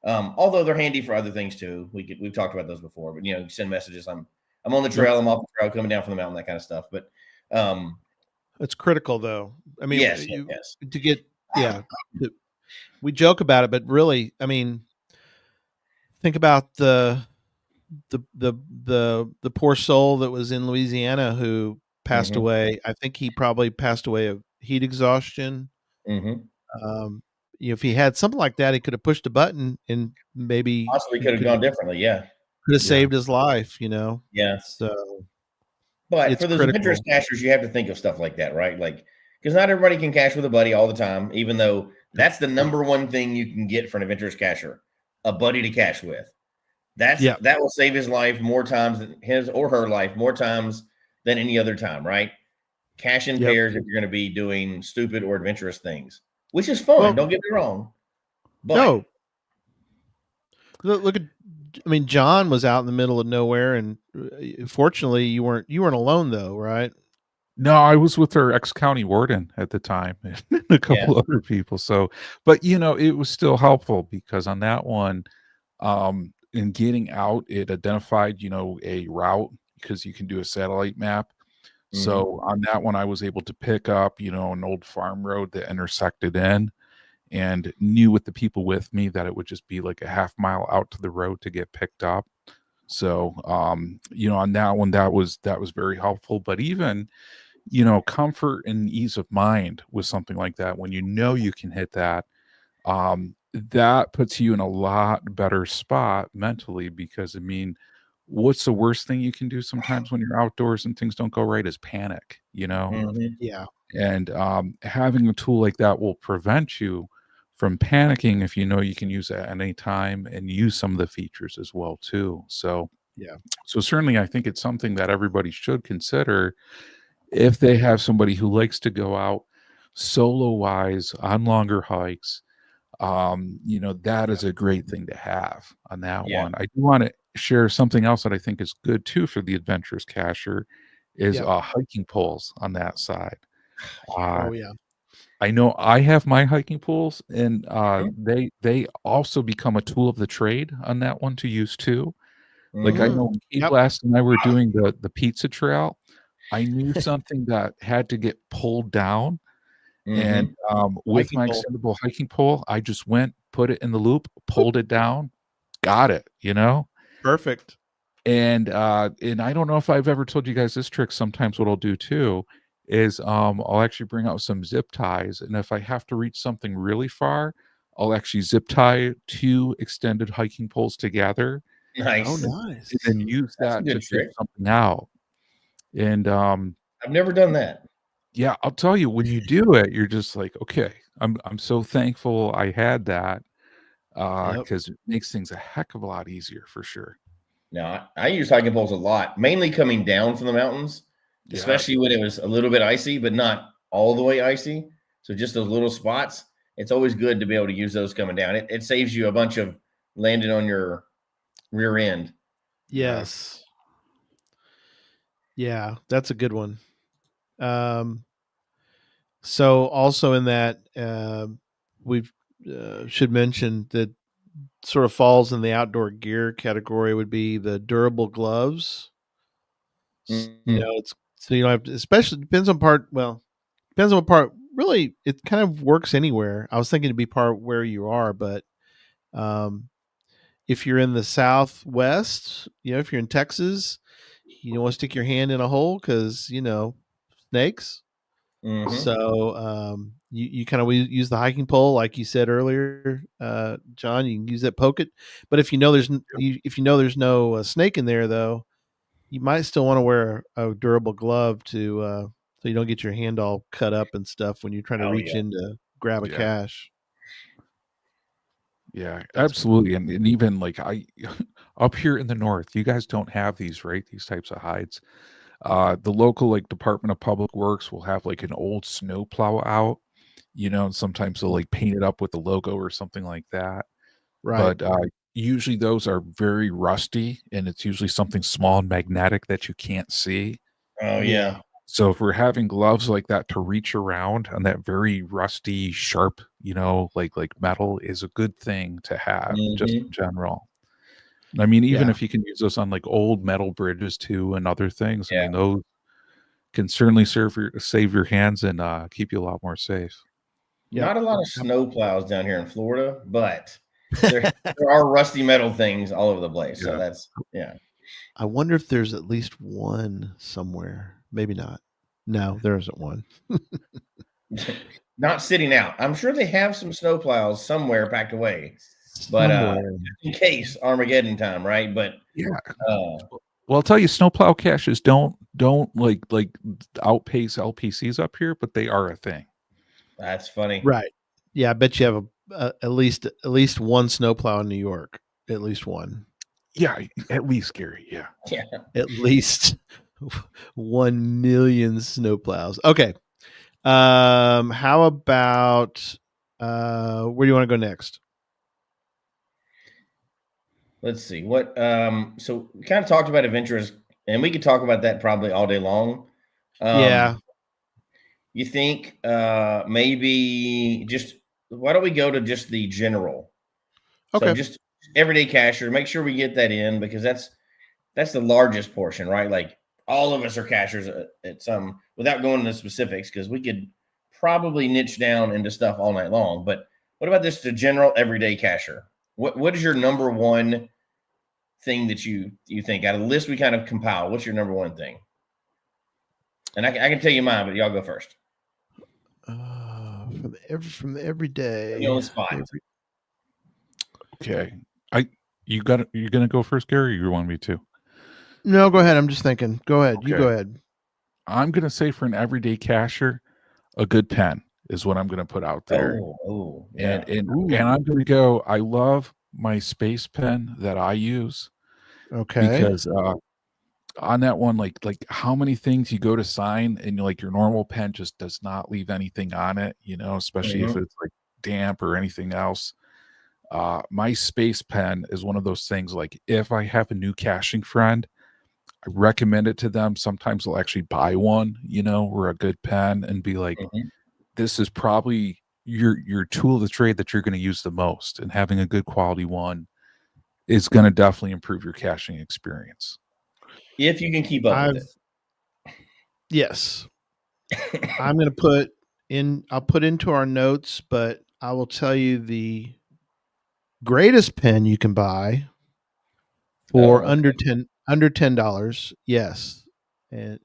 Although they're handy for other things too. We've talked about those before, but you send messages. I'm on the trail, I'm off the trail, coming down from the mountain, that kind of stuff. But it's critical though. I mean, yes. To get we joke about it, but really, I mean, think about the poor soul that was in Louisiana who passed away. I think he probably passed away of heat exhaustion. If he had something like that, he could have pushed a button and maybe possibly could have gone differently. Yeah, could have saved his life. Yeah. So, but for those adventurous cachers, you have to think of stuff like that, right? Like, because not everybody can cache with a buddy all the time, even though that's the number one thing you can get for an adventurous cacher, a buddy to cache with. That will save his life more times than his or her life more times than any other time, right? Cache in pairs if you're going to be doing stupid or adventurous things, which is fun. Well, don't get me wrong. But no, look at. I mean, John was out in the middle of nowhere, and fortunately, you weren't alone though, right? No, I was with our ex-county warden at the time and a couple other people. So, but it was still helpful because on that one, in getting out, it identified, a route because you can do a satellite map. So on that one, I was able to pick up, an old farm road that intersected in, and knew with the people with me that it would just be like a half mile out to the road to get picked up. So, on that one, that was very helpful. But even, comfort and ease of mind with something like that, when you can hit that, that puts you in a lot better spot mentally, because I mean, what's the worst thing you can do sometimes when you're outdoors and things don't go right is panic, Yeah. And having a tool like that will prevent you from panicking if you can use it at any time and use some of the features as well too. So certainly I think it's something that everybody should consider if they have somebody who likes to go out solo wise on longer hikes. That is a great thing to have on that one. I do want to share something else that I think is good too for the adventurous cacher is hiking poles on that side. I know I have my hiking poles, and they also become a tool of the trade on that one to use too. Like I know when Kate Blast and I were doing the pizza trail, I knew something that had to get pulled down. And with my extendable hiking pole, I just went, put it in the loop, pulled it down, got it, Perfect. And I don't know if I've ever told you guys this trick. Sometimes what I'll do too is I'll actually bring out some zip ties, and if I have to reach something really far, I'll actually zip tie 2 extended hiking poles together. Nice. Oh, nice. And then use that to figure something out. And I've never done that. Yeah, I'll tell you, when you do it, you're just like, okay, I'm so thankful I had that, because it makes things a heck of a lot easier for sure. Now, I use hiking poles a lot, mainly coming down from the mountains, especially when it was a little bit icy, but not all the way icy. So just those little spots. It's always good to be able to use those coming down. It saves you a bunch of landing on your rear end. Yes. Yeah, that's a good one. So also in that, we should mention that sort of falls in the outdoor gear category would be the durable gloves. It's so you don't have to, especially depends on what part. Really, it kind of works anywhere. I was thinking to be part where you are, but if you're in the Southwest, if you're in Texas, you don't want to stick your hand in a hole because snakes. So you kind of use the hiking pole, like you said earlier, John. You can use that, poke it. But if there's no snake in there, though, you might still want to wear a durable glove to so you don't get your hand all cut up and stuff when you're trying to reach in to grab a cache. Yeah, absolutely. And even like up here in the north, you guys don't have these, right? These types of hides. The local Department of Public Works will have an old snow plow out, and sometimes they'll paint it up with the logo or something like that. Right. But usually those are very rusty, and it's usually something small and magnetic that you can't see. Oh yeah. So if we're having gloves like that to reach around on that very rusty, sharp, like metal is a good thing to have just in general. I mean, even if you can use those on like old metal bridges too and other things, I mean, those can certainly save your hands and keep you a lot more safe. Not a lot of snow plows down here in Florida, but there are rusty metal things all over the place. So that's I wonder if there's at least one somewhere. Maybe not. No, there isn't one. Not sitting out. I'm sure they have some snow plows somewhere packed away, but in case Armageddon time, right? But well, I'll tell you, snowplow caches don't like outpace LPCs up here, but they are a thing. That's funny, right? Yeah, I bet you have at least one snowplow in New York. At least one. Yeah, at least, Gary. Yeah. At least 1 million snowplows. Okay. How about where do you want to go next? Let's see what. So we kind of talked about adventures, and we could talk about that probably all day long. You think maybe just why don't we go to just the general? Okay. So just everyday cacher. Make sure we get that in because that's the largest portion, right? Like all of us are cachers at some, without going into specifics, because we could probably niche down into stuff all night long. But what about this, the general everyday cacher? What is your number one thing that you think out of the list we kind of compile? What's your number one thing? And I can tell you mine, but y'all go first. From the everyday. On the spot. Okay. You're gonna go first, Gary, or you want me to? No, go ahead. I'm just thinking. Go ahead. Okay. You go ahead. I'm gonna say for an everyday cacher, a good pen is what I'm gonna put out there. And I'm gonna go. I love my space pen that I use. Okay. Because on that one, like how many things you go to sign and like your normal pen just does not leave anything on it, especially if it's like damp or anything else. My space pen is one of those things, like if I have a new caching friend, I recommend it to them. Sometimes they'll actually buy one, or a good pen and be like, this is probably your tool of the trade that you're going to use the most, and having a good quality one is going to definitely improve your caching experience. If you can keep up with it. Yes. I'm going to I'll put into our notes, but I will tell you the greatest pen you can buy for under $10. Yes. And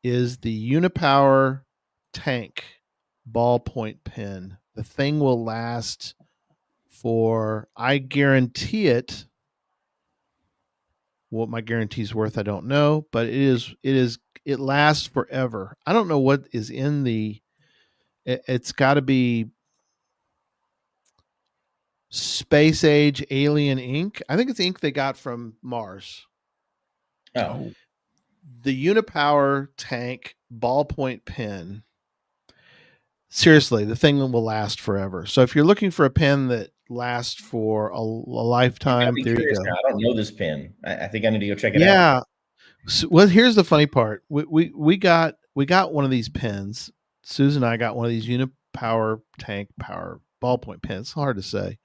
is the Unipower Tank ballpoint pen. The thing will last for, I guarantee it. What my guarantee is worth, I don't know, but it lasts forever. I don't know what is in it's got to be space age alien ink. I think it's ink they got from Mars. Oh. The Unipower Tank ballpoint pen. Seriously, the thing will last forever. So if you're looking for a pen that lasts for a lifetime, there you go. I don't know this pen. I think I need to go check it out. Yeah. So, well, here's the funny part. We got one of these pens. Susan and I got one of these Unipower Tank Power ballpoint pens. It's hard to say.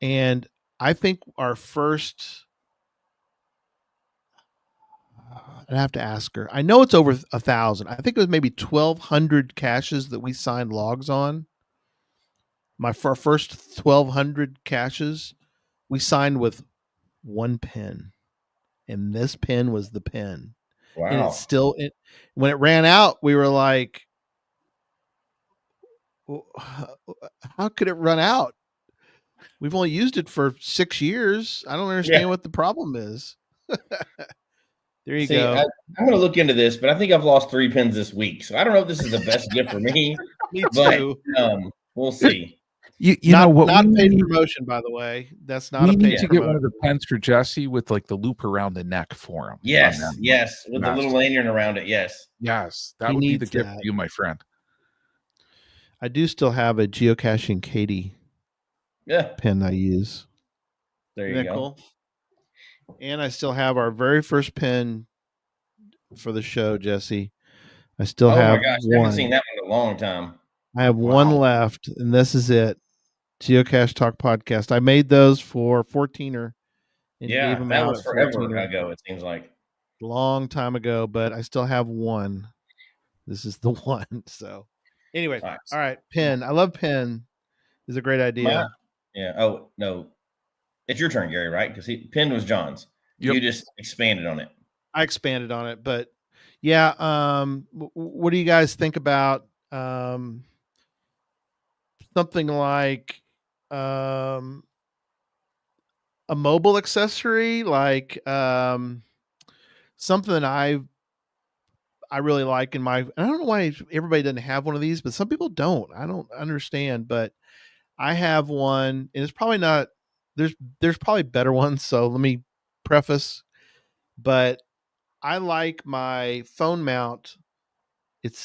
And I think our first, I'd have to ask her. I know it's over 1,000. I think it was maybe 1,200 caches that we signed logs on. For our first 1,200 caches, we signed with one pen. And this pen was the pen. Wow. And it's still, when it ran out, we were like, how could it run out? We've only used it for 6 years. I don't understand what the problem is. There you go. I'm going to look into this, but I think I've lost 3 pens this week. So I don't know if this is the best gift for me. Me too. But we'll see. You know what? Not paid promotion, by the way. That's not a paid promotion. We need to get one of the pens for Jesse with like the loop around the neck for him. Yes, with the little lanyard around it. Yes, that would be the gift for you, my friend. I do still have a geocaching Katie pen I use. There you go. Cool? And I still have our very first pin for the show, Jesse. I still have my gosh, one. I haven't seen that one in a long time. I have one left, and this is it. Geocache Talk podcast. I made those for 14er and gave them that out was at forever 14er. ago, it seems like. Long time ago, but I still have one. This is the one. So anyway, Nice. All right, pin. I love pin. Is a great idea. Oh, no. It's your turn, Gary, right? Because pin was John's. Yep. You just expanded on it. I expanded on it, but yeah. What do you guys think about something like a mobile accessory, like something I really like I don't know why everybody doesn't have one of these, but some people don't. I don't understand, but I have one, and it's probably not. There's probably better ones. So let me preface, but I like my phone mount. It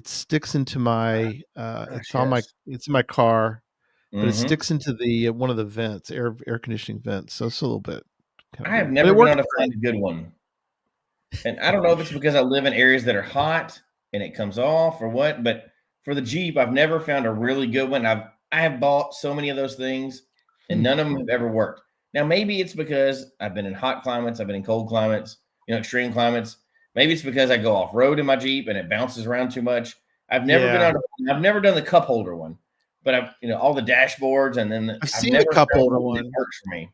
sticks into my it's in my car, but it sticks into the one of the vents, air conditioning vents. So it's a little bit. I have never been able to find a good one, and I don't know if it's because I live in areas that are hot and it comes off or what. But for the Jeep, I've never found a really good one. I have bought so many of those things, and none of them have ever worked. Now maybe it's because I've been in hot climates, I've been in cold climates, extreme climates. Maybe it's because I go off road in my Jeep and it bounces around too much. I've never I've never done the cup holder one, but I've all the dashboards, and then I've seen the cup holder one. It works for me.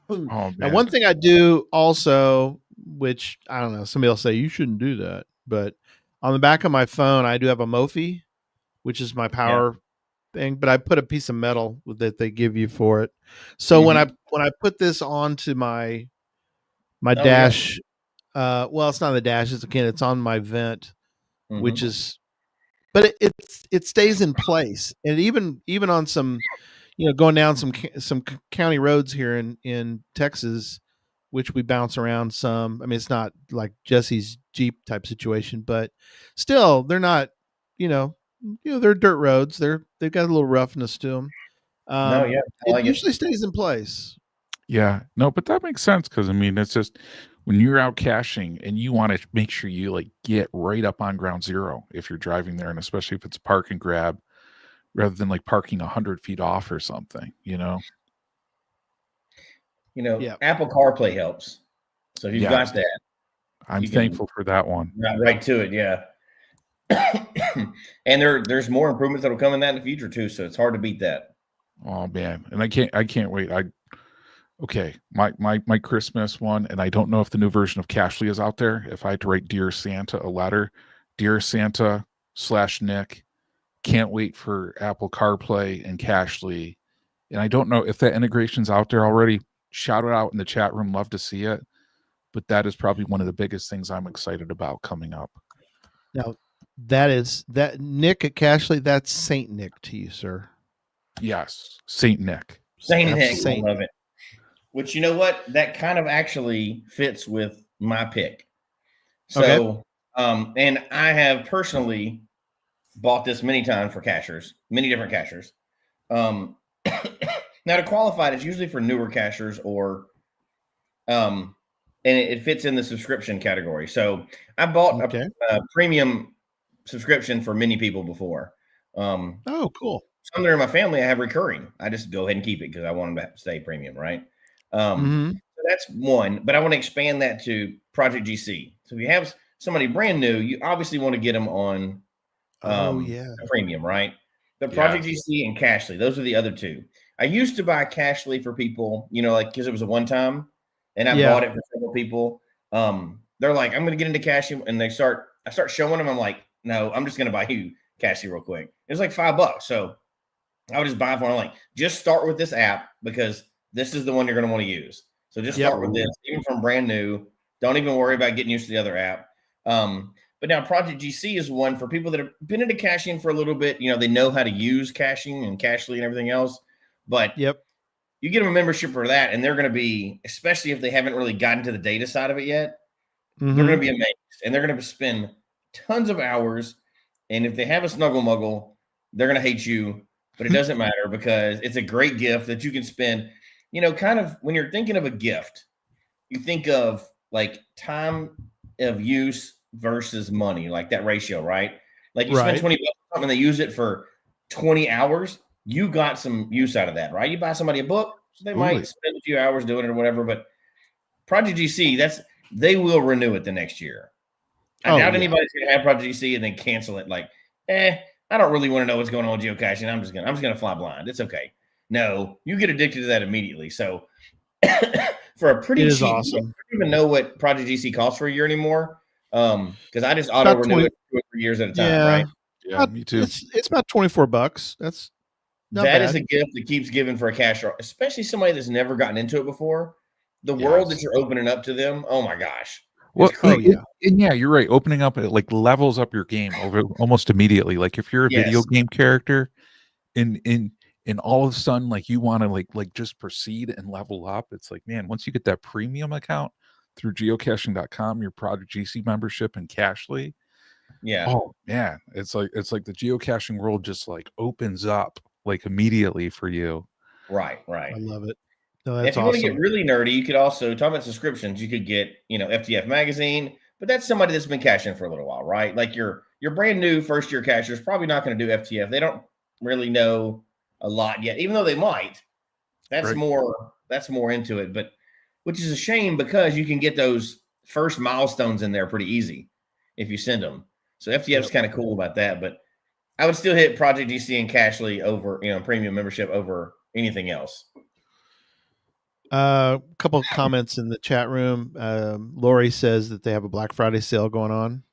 Now, one thing I do also, which I don't know, somebody will say you shouldn't do that, but on the back of my phone, I do have a Mophie, which is my power thing, but I put a piece of metal that they give you for it. So when I put this onto my dash, well, it's not the dash. It's on my vent, which is, but it stays in place, and even on some, going down some county roads here in Texas, which we bounce around some. I mean, it's not like Jesse's Jeep type situation, but still, they're not, they're dirt roads. They've got a little roughness to them. It usually stays in place. Yeah, no, but that makes sense because I mean, it's just when you're out caching and you want to make sure you get right up on ground zero if you're driving there, and especially if it's a park and grab, rather than parking 100 feet off or something, Apple CarPlay helps. So if you've got that, I'm thankful for that one. Right to it, yeah. And there's more improvements that'll come in that in the future too. So it's hard to beat that. Oh man, and I can't wait. My Christmas one, and I don't know if the new version of Cashly is out there. If I had to write Dear Santa a letter, Dear Santa /Nick, can't wait for Apple CarPlay and Cashly. And I don't know if that integration's out there already. Shout it out in the chat room. Love to see it. But that is probably one of the biggest things I'm excited about coming up. Now, that Nick at Cashly, that's Saint Nick to you, sir. Yes, Saint Nick. Saint Nick, I love it. Which, you know what? That kind of actually fits with my pick. So, and I have personally bought this many times for cachers, many different cachers. Now, to qualify, it's usually for newer cachers or, and it fits in the subscription category. So I bought a premium subscription for many people before. Oh, cool. Some that are in my family, I have recurring. I just go ahead and keep it because I want them to stay premium, right? So that's one, but I want to expand that to Project GC. So if you have somebody brand new, you obviously want to get them on premium, right? But Project GC and Cashly, those are the other two. I used to buy Cashly for people, because it was a one-time, and I bought it for several people. They're like, I'm going to get into Cashly, and I start showing them. I'm like, no, I'm just going to buy you Cashly real quick. It was like $5. So I would just buy it for them. Just start with this app because this is the one you're going to want to use. So just start with this, even from brand new. Don't even worry about getting used to the other app. But now Project GC is one for people that have been into caching for a little bit. They know how to use caching and Cashly and everything else. But you get them a membership for that, and they're going to be, especially if they haven't really gotten to the data side of it yet, they're going to be amazed. And they're going to spend tons of hours. And if they have a snuggle muggle, they're going to hate you. But it doesn't matter because it's a great gift that you can spend. kind of when you're thinking of a gift, you think of like time of use versus money, like that ratio, right? Like you spend 20 bucks on something, they use it for 20 hours. You got some use out of that, right? You buy somebody a book, they might spend a few hours doing it or whatever, but Project GC, they will renew it the next year. I doubt anybody's going to have Project GC and then cancel it. Like, I don't really want to know what's going on with geocaching. I'm just going to fly blind. It's okay. No, you get addicted to that immediately. So for a pretty cheap, awesome. I don't even know what Project GC costs for a year anymore. Because I just auto renew it for years at a time, right? Yeah, me too. It's about $24. That's not bad. Is a gift that keeps giving for a cash, especially somebody that's never gotten into it before. The world that you're opening up to them, oh my gosh. Well, yeah, you're right. Opening up, it like levels up your game over almost immediately. Like if you're a video game character, in all of a sudden, like you want to like just proceed and level up. It's like, man, once you get that premium account through geocaching.com, your Project GC membership and Cashly. Yeah. Oh man, it's like the geocaching world just like opens up like immediately for you. Right. I love it. No, if you want to get really nerdy, you could also talk about subscriptions. You could get, FTF magazine, but that's somebody that's been caching for a little while, right? Like your brand new first year cacher is probably not going to do FTF. They don't really know a lot yet, even though they might. That's more into it, but which is a shame because you can get those first milestones in there pretty easy if you send them. So FTF is kind of cool about that, but I would still hit Project GC and Cashly over, premium membership over anything else. A couple of comments in the chat room. Lori says that they have a Black Friday sale going on.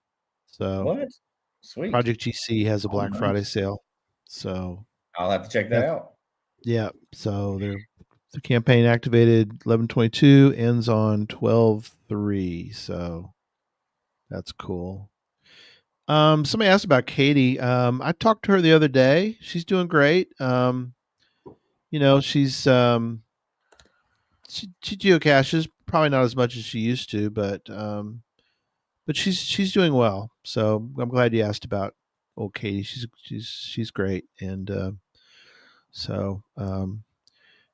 So what? Sweet. Project GC has a Black Friday sale. So I'll have to check that out. Yeah. So the campaign activated 11/22, ends on 12/3. So that's cool. Somebody asked about Katie. I talked to her the other day. She's doing great. She's she geocaches, probably not as much as she used to, but she's doing well. So I'm glad you asked about old Katie. She's great, and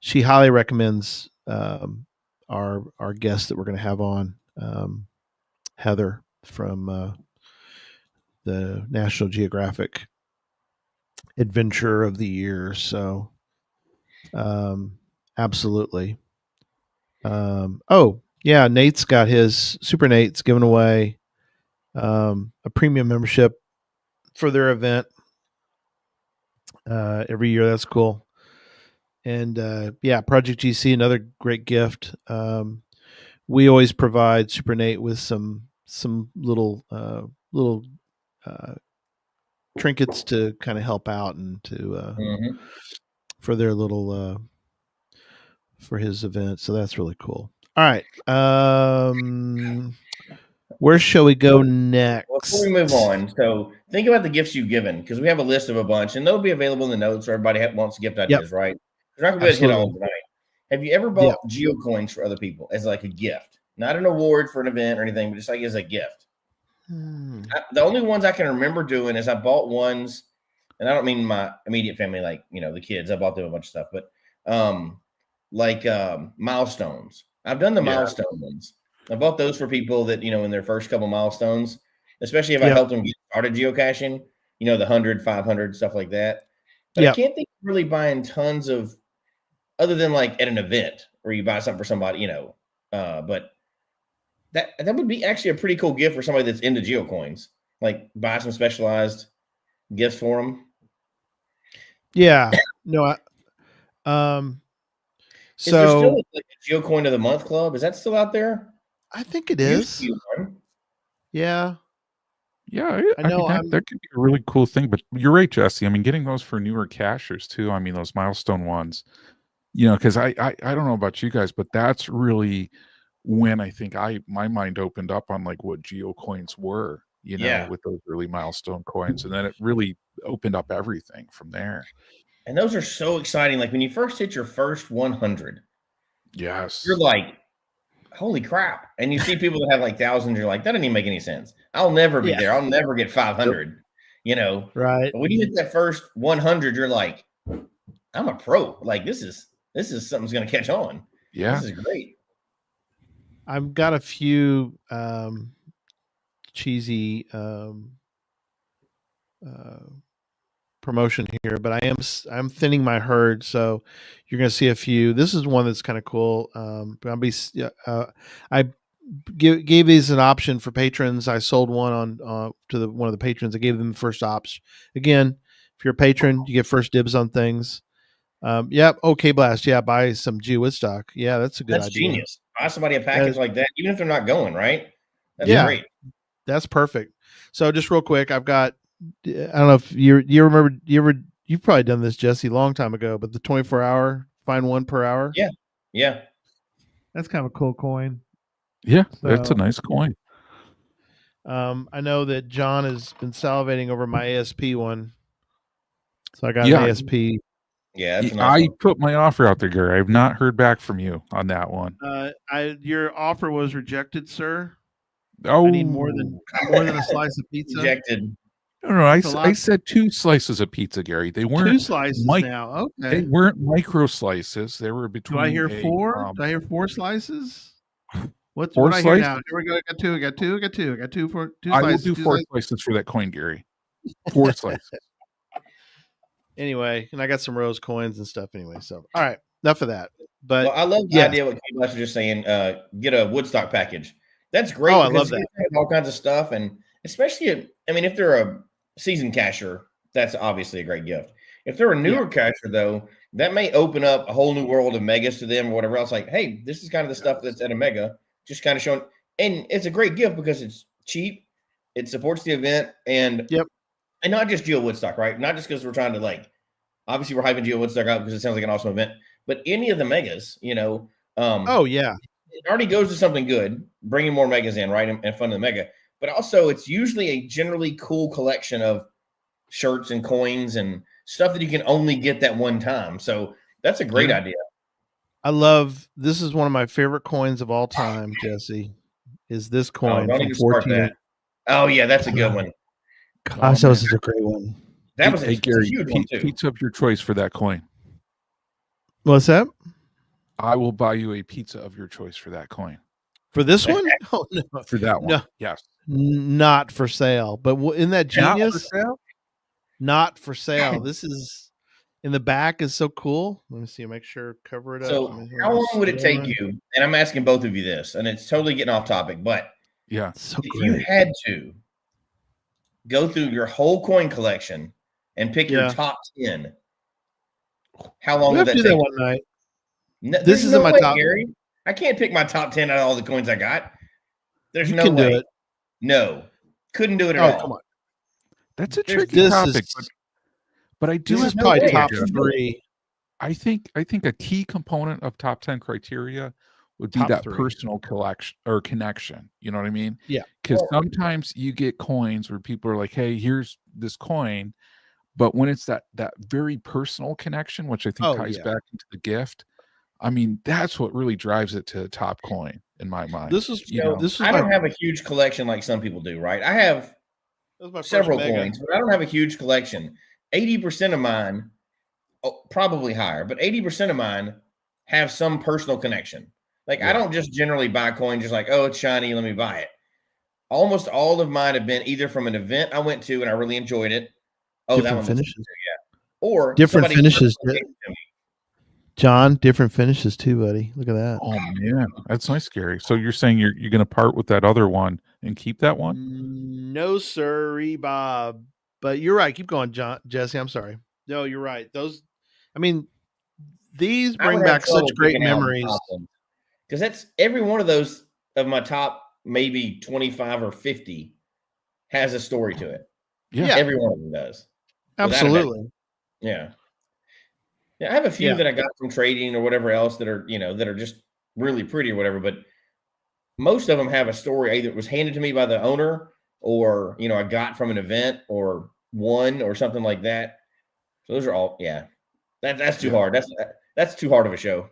she highly recommends our guest that we're going to have on, Heather from the National Geographic Adventure of the Year. So absolutely. Nate's got his Super Nate's giving away a premium membership for their event every year. That's cool. And Project GC, another great gift. We always provide Super Nate with some little trinkets to kind of help out and to for their little for his event. So that's really cool. All right. Where shall we go next? Well, before we move on, so think about the gifts you've given, because we have a list of a bunch, and they'll be available in the notes for everybody that wants gift ideas, right? We're not going to be able to hit all of them tonight. Have you ever bought geocoins for other people as like a gift? Not an award for an event or anything, but just like as a gift. The only ones I can remember doing is I bought ones, and I don't mean my immediate family, like, the kids. I bought them a bunch of stuff, but milestones. I've done the milestone ones. I bought those for people that, in their first couple milestones, especially if I helped them get started geocaching, the 100, 500, stuff like that. But I can't think of really buying tons of, other than like at an event where you buy something for somebody, but that would be actually a pretty cool gift for somebody that's into geocoins. Like buy some specialized gifts for them. Yeah. No. Is there still like a geocoin of the month club? Is that still out there? I think it is. Yeah. Yeah, I know that could be a really cool thing. But you're right, Jesse. I mean, getting those for newer cachers too. I mean, those milestone ones. Because I don't know about you guys, but that's really when I think my mind opened up on like what geocoins were. With those early milestone coins, and then it really opened up everything from there. And those are so exciting. Like when you first hit your first 100, yes, you're like, holy crap. And you see people that have like thousands, you're like, that doesn't even make any sense. I'll never be there. I'll never get 500, Right. But when you hit that first 100, you're like, I'm a pro. Like this is this is something's going to catch on. Yeah. This is great. I've got a few cheesy promotion here, but I'm thinning my herd, so you're going to see a few. This is one that's kind of cool. I gave these an option for patrons. I sold one on to one of the patrons. I gave them the first option. Again, if you're a patron, you get first dibs on things. Yep. Okay, Blast. Yeah, buy some Geo Woodstock. Yeah, that's a good idea. That's genius. Buy somebody a package like that, even if they're not going, right? That's great. That's perfect. So just real quick, I've got, I don't know if you remember, you've probably done this, Jesse, a long time ago, but the 24-hour, find one per hour. Yeah. Yeah. That's kind of a cool coin. Yeah, that's a nice coin. I know that John has been salivating over my ASP one. So I got an ASP. Yeah, that's a nice one. Put my offer out there, Gary. I have not heard back from you on that one. Your offer was rejected, sir. Oh, I need more than a slice of pizza. Rejected. No, I said 2 slices of pizza, Gary. They weren't 2 slices now. Okay. They weren't micro slices. They were between. Do I hear 4? Do I hear 4 slices? What I hear now? Here we go. I got 2. I got 2. I got 2. I got 2 for 2 slices. I will do 4 slices for that coin, Gary. 4 slices. Anyway, and I got some rose coins and stuff anyway. So, all right, enough of that. But I love the idea what Kate was just saying. Get a Woodstock package. That's great. Oh, I love that. All kinds of stuff, and especially, if they're a seasoned cacher, that's obviously a great gift. If they're a newer cacher, though, that may open up a whole new world of megas to them or whatever else. Like, hey, this is kind of the stuff that's at a mega, just kind of showing. And it's a great gift because it's cheap, it supports the event, and not just Geo Woodstock, right? Not just because we're trying to obviously we're hyping Geo Woodstock up because it sounds like an awesome event, but any of the megas, it already goes to something good, bringing more megas in, right, and fun to the mega. But also, it's usually a generally cool collection of shirts and coins and stuff that you can only get that one time. So that's a great idea. This is one of my favorite coins of all time, Jesse, is this coin. Don't even start that. Oh, yeah, that's a good one. Gosh, that was such a great one. That was a Gary, huge one, too. Pizza of your choice for that coin. What's that? I will buy you a pizza of your choice for that coin. For this one? Oh, no. For that one. No. Yes. Not for sale. But isn't that genius? Not for sale? Not for sale. This is in the back is so cool. Let me see. Make sure cover it up. So how long would it take you? And I'm asking both of you this, and it's totally getting off topic, but if you had to go through your whole coin collection and pick your top 10, how long would that take? One night. This is my top. Gary, I can't pick my top 10 out of all the coins I got. There's no way. Do it. No, couldn't do it at all. Come on. That's a tricky topic, but I do. This is probably top 3. I think a key component of top 10 criteria would be that personal collection or connection. You know what I mean? Yeah. Because sometimes you get coins where people are like, "Hey, here's this coin," but when it's that very personal connection, which I think ties back into the gift, I mean, that's what really drives it to the top coin in my mind. I don't have a huge collection like some people do, right? I have several coins, but I don't have a huge collection. 80% of mine, probably higher, but 80% of mine have some personal connection. I don't just generally buy coins just like, oh, it's shiny, let me buy it. Almost all of mine have been either from an event I went to and I really enjoyed it. Oh, different that one finishes. Or different finishes. John, different finishes too, buddy. Look at that. Oh man, that's nice, Gary. So you're saying you're going to part with that other one and keep that one? No, sir, Bob. But you're right. Keep going, Jesse. I'm sorry. No, you're right. These bring back such great memories. Because that's every one of those of my top maybe 25 or 50 has a story to it. Yeah. Every one of them does. Absolutely. Yeah. Yeah, I have a few that I got from trading or whatever else that are, that are just really pretty or whatever, but most of them have a story. Either it was handed to me by the owner or, I got from an event or won or something like that. So those are all, that's too hard. That's too hard of a show.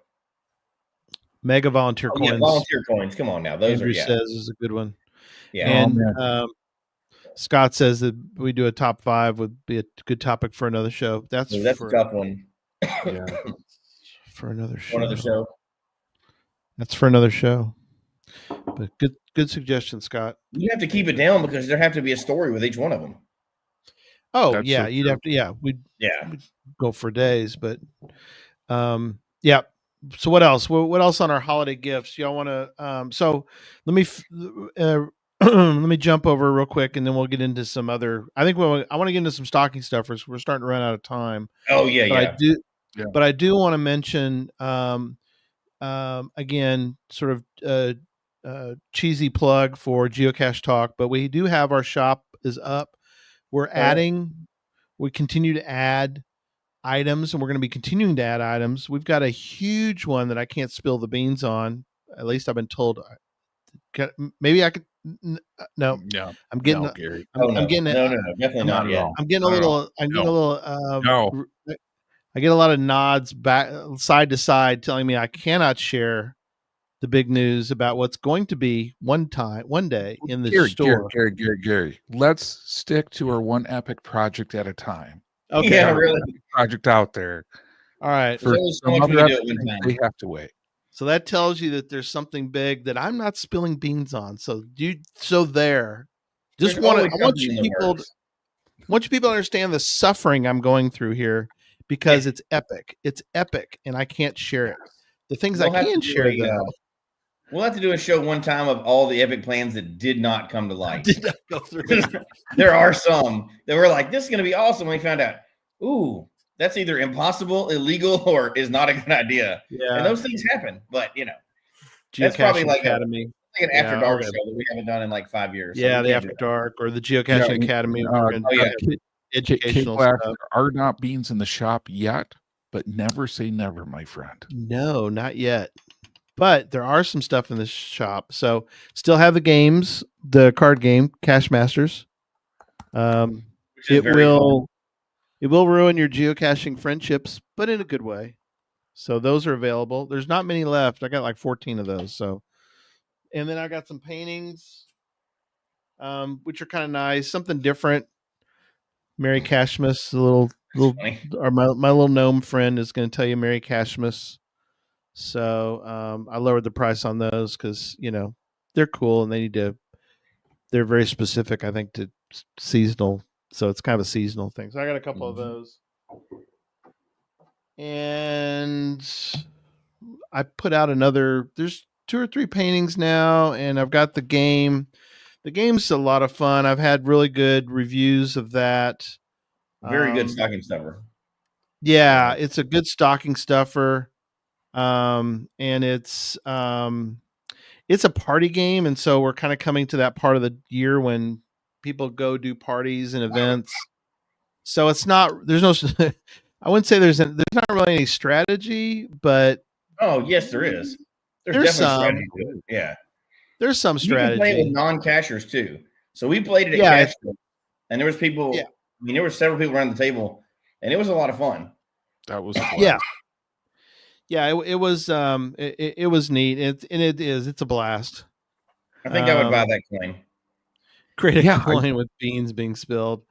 Mega volunteer coins. Yeah, volunteer coins. Come on now. Those Andrew are, says is a good one. Yeah. And Scott says that we do a top 5 would be a good topic for another show. That's a tough one. for another show. That's for another show. But good suggestion, Scott. You have to keep it down because there have to be a story with each one of them. Oh, that's yeah, so you'd have to. Yeah, we'd go for days. But yeah. So what else? What else on our holiday gifts? Y'all want to? So let me let me jump over real quick, and then we'll get into some other. I want to get into some stocking stuffers. We're starting to run out of time. Oh yeah, but I do want to mention again, sort of cheesy plug for Geocache Talk, but we do have our shop is up. We continue to add items, and we're going to be continuing to add items. We've got a huge one that I can't spill the beans on. At least I've been told. Maybe I could. No, I'm getting. No, Gary. I'm getting it. No, definitely not yet. I'm getting a little. I'm getting a little. No. I get a lot of nods back side to side telling me I cannot share the big news about what's going to be one day in the store. Gary, let's stick to our one epic project at a time. Okay. Yeah, really. Project out there. All right. For some other we have to wait. So that tells you that there's something big that I'm not spilling beans on. So there. I want you people to understand the suffering I'm going through here because it's epic. It's epic, and I can't share it. The things I can share, though. We'll have to do a show one time of all the epic plans that did not come to light. Did not go through. There are some that were like, this is going to be awesome. We found out, ooh, that's either impossible, illegal, or is not a good idea. Yeah. And those things happen. But, that's probably like Academy. An After Dark show that we haven't done in like 5 years. Yeah, the After Dark or the Geocaching Academy. Educational stuff. There are not beans in the shop yet, but never say never, my friend. No, not yet. But there are some stuff in the shop. So still have the games, the card game, Cache Masters. It will ruin your geocaching friendships, but in a good way. So those are available. There's not many left. I got like 14 of those. So, and then I got some paintings, which are kind of nice, something different. Merry Cachemas, my little gnome friend is going to tell you Merry Cachemas. So I lowered the price on those because they're cool and they're very specific, I think, to seasonal. So it's kind of a seasonal thing. So I got a couple of those, and I put out there's 2 or 3 paintings now, and I've got the game. The game's a lot of fun. I've had really good reviews of that. Very good stocking stuffer. Yeah, it's a good stocking stuffer. And it's a party game, and so we're kind of coming to that part of the year when people go do parties and events. So there's no I wouldn't say there's not really any strategy, but yes, there is. There's some strategy to it. Yeah. There's some strategy. You can play it with non-cachers too. So we played it at Cache, and there was people. Yeah. I mean, there were several people around the table, and it was a lot of fun. That was Yeah, it was it was neat. It's a blast. I think I would buy that coin. Create a coin with beans being spilled.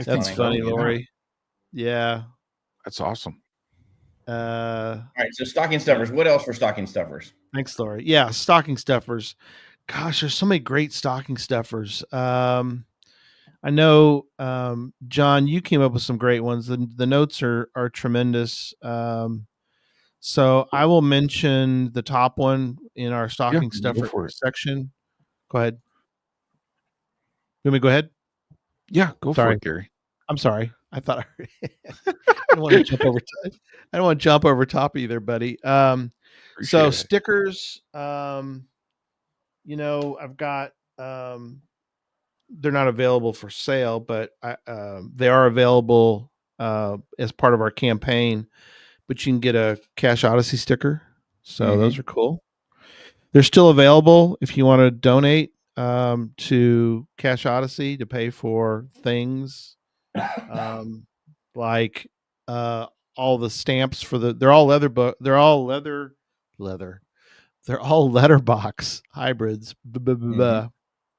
That's funny, Lori. Yeah. That's awesome. All right, so stocking stuffers. What else for stocking stuffers? Thanks, Lori. Yeah, stocking stuffers. Gosh, there's so many great stocking stuffers. I know, John, you came up with some great ones. The notes are tremendous. So I will mention the top one in our stocking stuffer section. Go ahead. You want me to go ahead? Yeah, go for it, Gary. I'm sorry. I thought I don't want to jump over. I don't want to jump over top either, buddy. So stickers. I've got. They're not available for sale, but they are available as part of our campaign. But you can get a Cache Odyssey sticker. So those are cool. They're still available if you want to donate to Cache Odyssey to pay for things like all the stamps for they're all they're all leather. They're all letterbox hybrids.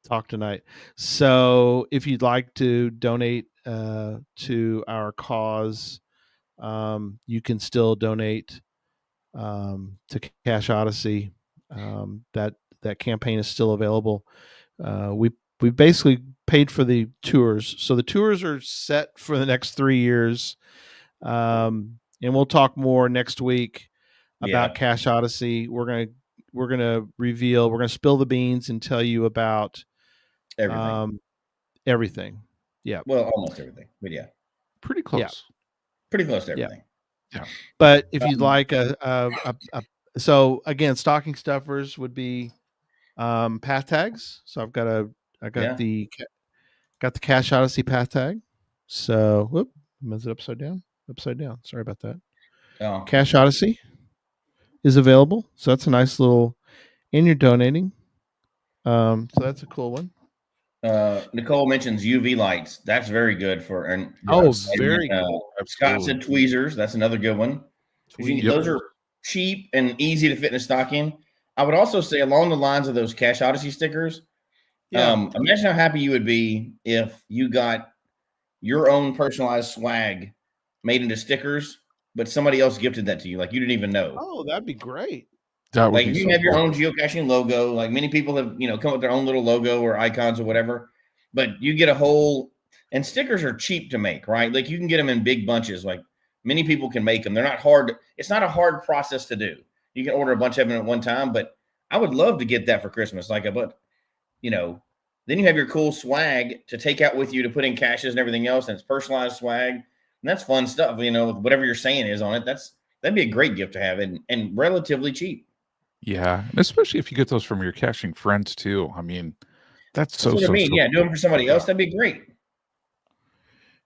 Talk tonight. So if you'd like to donate to our cause, you can still donate to Cache Odyssey. That campaign is still available. We basically paid for the tours, so the tours are set for the next 3 years. And we'll talk more next week about Cache Odyssey. We're gonna reveal. We're gonna spill the beans and tell you about everything. Yeah. Well, almost everything, but yeah, pretty close. Yeah. Pretty close to everything. Yeah. But if you'd like so again, stocking stuffers would be path tags. So I got the Cache Odyssey path tag. So whoop, is it upside down? Upside down. Sorry about that. Oh. Cache Odyssey is available. So that's a nice little, and you're donating. So that's a cool one. Nicole mentions UV lights. That's very good for very cool. Scott said tweezers. That's another good one. Those are cheap and easy to fit in a stocking. I would also say along the lines of those Cache Odyssey stickers. Imagine how happy you would be if you got your own personalized swag made into stickers, but somebody else gifted that to you, like you didn't even know. Oh, that'd be great. Like if you have your own geocaching logo, like many people have, come up with their own little logo or icons or whatever, but you get a whole, and stickers are cheap to make, right? Like you can get them in big bunches. Like many people can make them. They're not hard. It's not a hard process to do. You can order a bunch of them at one time, but I would love to get that for Christmas. Then you have your cool swag to take out with you to put in caches and everything else. And it's personalized swag. And that's fun stuff, whatever you're saying is on it. That'd be a great gift to have and relatively cheap. Yeah, especially if you get those from your caching friends too. I mean, that's what I mean. Yeah, do them for somebody else. That'd be great.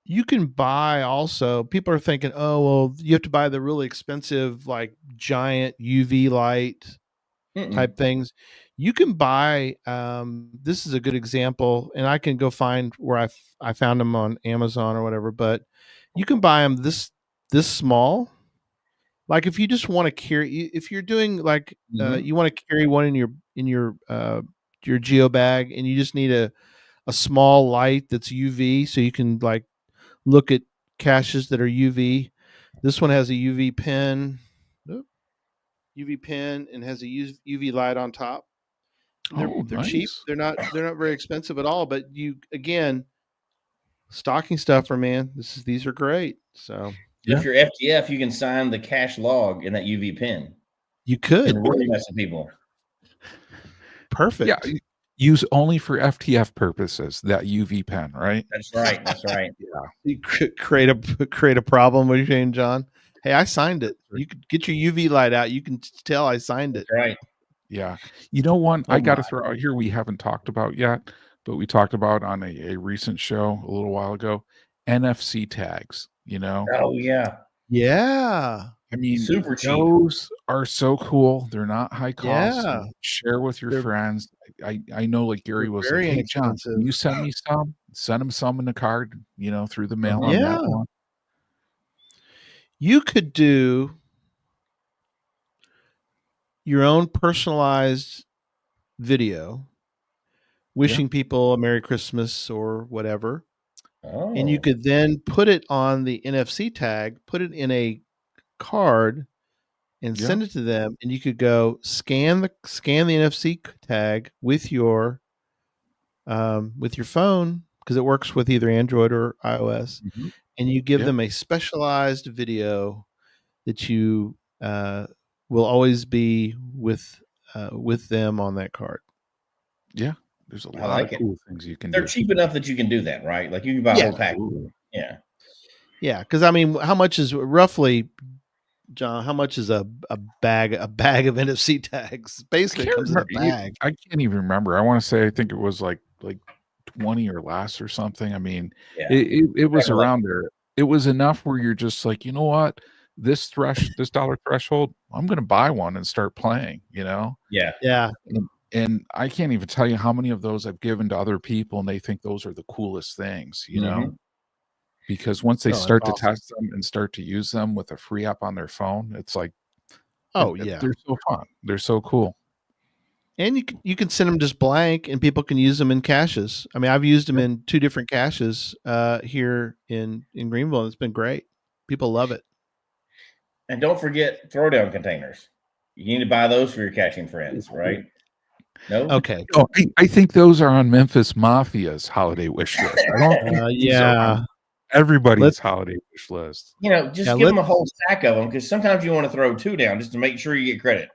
You can buy also. People are thinking, oh, well, you have to buy the really expensive, like giant UV light type things. You can buy. This is a good example, and I can go find where I found them on Amazon or whatever. But you can buy them this small. Like if you just want to carry, if you're doing like you want to carry one in your geo bag, and you just need a small light that's UV, so you can like look at caches that are UV. This one has a UV pen, and has a UV light on top. They're nice. cheap. They're not very expensive at all. But stocking stuffer, man. These are great. So. If you're FTF, you can sign the cache log in that UV pen. You could. And really mess with people. Perfect. Yeah. Use only for FTF purposes, that UV pen, right? That's right. Yeah. You create a problem with Shane John. Hey, I signed it. You could get your UV light out. You can tell I signed it. That's right. Yeah. One I got to throw out here we haven't talked about yet, but we talked about on a recent show a little while ago, NFC tags. Oh yeah. I mean, super cheap. Those are so cool. They're not high cost. Yeah. Share with your friends. I know, like Gary was like, "Hey John, can you send me some? Send him some in the card, through the mail." On that one. You could do your own personalized video, wishing people a Merry Christmas or whatever. Oh. And you could then put it on the NFC tag, put it in a card, and send it to them. And you could go scan the NFC tag with your phone, because it works with either Android or iOS. Mm-hmm. And you give them a specialized video that you will always be with them on that card. Yeah. There's a lot of cool things you can do. They're cheap enough that you can do that, right? Like you can buy a whole pack. Yeah. Yeah. Because I mean, how much is roughly, John? How much is a bag of NFC tags? Basically, it comes in a bag. I can't even remember. I want to say I think it was like 20 or less or something. I mean, it was around there. It was enough where you're just like, you know what? This dollar threshold, I'm going to buy one and start playing. Yeah. Yeah. And I can't even tell you how many of those I've given to other people, and they think those are the coolest things, because once they start to test them and start to use them with a free app on their phone, it's like, they're so fun. They're so cool. And you can send them just blank, and people can use them in caches. I mean, I've used them in 2 different caches here in Greenville. And it's been great. People love it. And don't forget throwdown containers. You need to buy those for your caching friends, right? No? Okay. Oh, I think those are on Memphis Mafia's holiday wish list. I don't think these are on everybody's holiday wish list. Just give them a whole stack of them, because sometimes you want to throw 2 down just to make sure you get credit.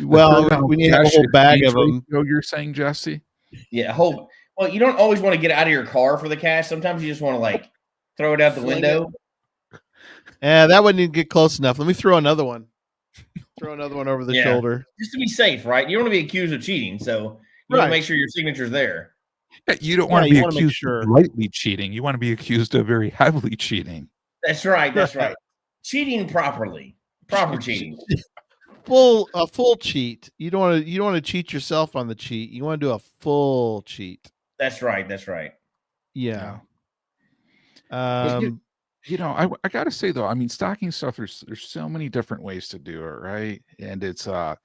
Well, we need to have a whole bag of them. You're saying, Jesse? Yeah, well, you don't always want to get out of your car for the cache. Sometimes you just want to throw it out the window. Yeah, that wouldn't even get close enough. Let me throw another one. Throw another one over the shoulder. Just to be safe, right? You don't want to be accused of cheating, so you want to make sure your signature's there. Yeah, you don't want to be accused of lightly cheating. You want to be accused of very heavily cheating. That's right. That's right. Cheating properly. Proper cheating. A full cheat. You don't want to cheat yourself on the cheat. You want to do a full cheat. That's right. That's right. Yeah. I gotta say though, I mean, stocking stuff, there's so many different ways to do it, right? And it's like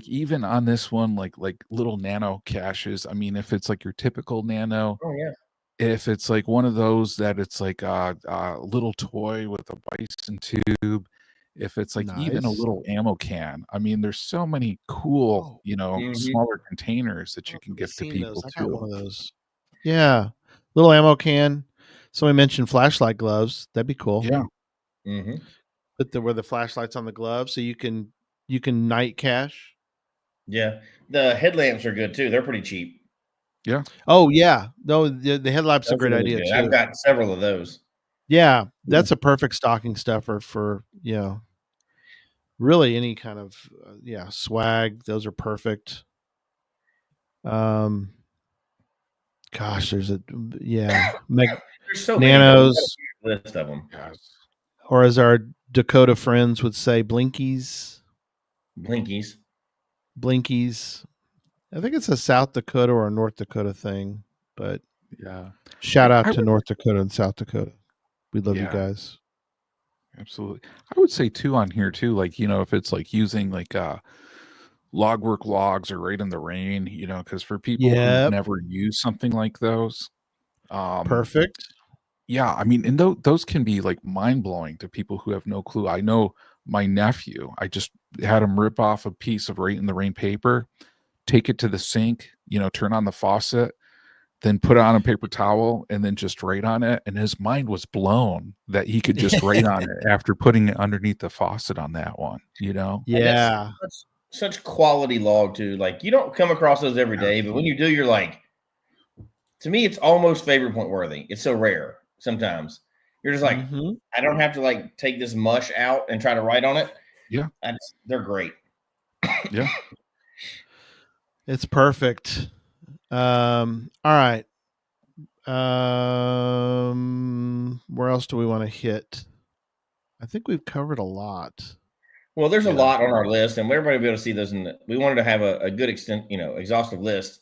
even on this one, like little nano caches. I mean, if it's like your typical nano, if it's like one of those that it's like a little toy with a bison tube, if it's like even a little ammo can. I mean, there's so many cool, smaller containers that you can give to people too. I got one of those. Yeah, little ammo can. Somebody mentioned flashlight gloves. That'd be cool. Yeah. Mm-hmm. Put where the flashlight's on the glove, so you can night cache. Yeah, the headlamps are good too. They're pretty cheap. Yeah. Oh yeah. No, the headlamps are a great idea too. I've got several of those. Yeah, that's a perfect stocking stuffer for really any kind of swag. Those are perfect. Gosh, there's there's so nanos many list of them. Or as our Dakota friends would say, blinkies. Blinkies. I think it's a South Dakota or a North Dakota thing, but yeah. Shout out to North Dakota and South Dakota. We love you guys. Absolutely. I would say too on here too, like, if it's like using like logwork logs or Right in the Rain, because for people who've never used something like those, perfect. Yeah, I mean, and those can be like mind blowing to people who have no clue. I know my nephew, I just had him rip off a piece of Right in the Rain paper, take it to the sink, turn on the faucet, then put it on a paper towel and then just write on it. And his mind was blown that he could just write on it after putting it underneath the faucet on that one, Yeah. That's such quality log too. Like, you don't come across those every day, but when you do, you're like, to me, it's almost favorite point worthy. It's so rare. Sometimes you're just like, I don't have to like take this mush out and try to write on it. Yeah. They're great. Yeah. It's perfect. All right. Where else do we want to hit? I think we've covered a lot. Well, there's a lot on our list, and everybody will be able to see those. We wanted to have a good exhaustive list.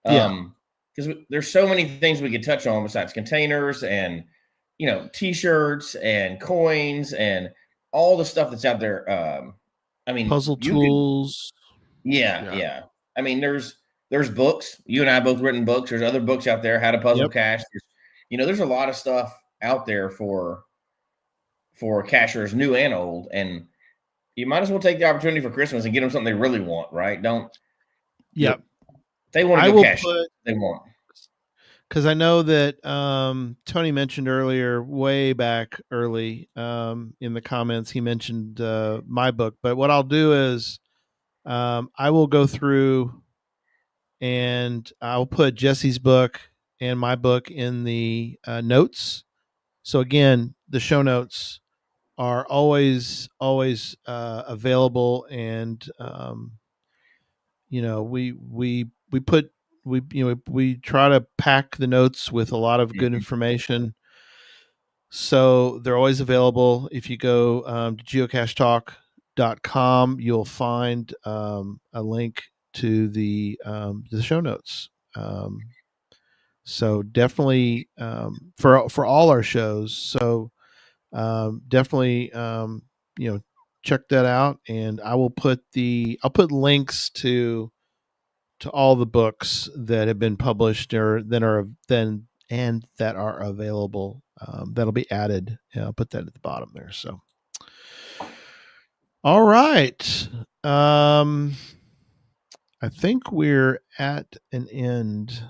Because there's so many things we could touch on besides containers and, T-shirts and coins and all the stuff that's out there. I mean, puzzle tools. Yeah. I mean, there's books. You and I both written books. There's other books out there, how to puzzle cache. There's a lot of stuff out there for cachers, new and old. And you might as well take the opportunity for Christmas and get them something they really want, right? Yep. They want to go cache. They want. Because I know that Tony mentioned earlier, way back early in the comments, he mentioned my book. But what I'll do is I will go through and I'll put Jesse's book and my book in the notes. So again, the show notes are always available, and we try to pack the notes with a lot of good information, so they're always available. If you go to geocachetalk.com, you'll find a link to the show notes. So definitely for all our shows. So definitely check that out, and I'll put links to all the books that have been published or then and that are available. That'll be added. I'll put that at the bottom there. So, all right. I think we're at an end.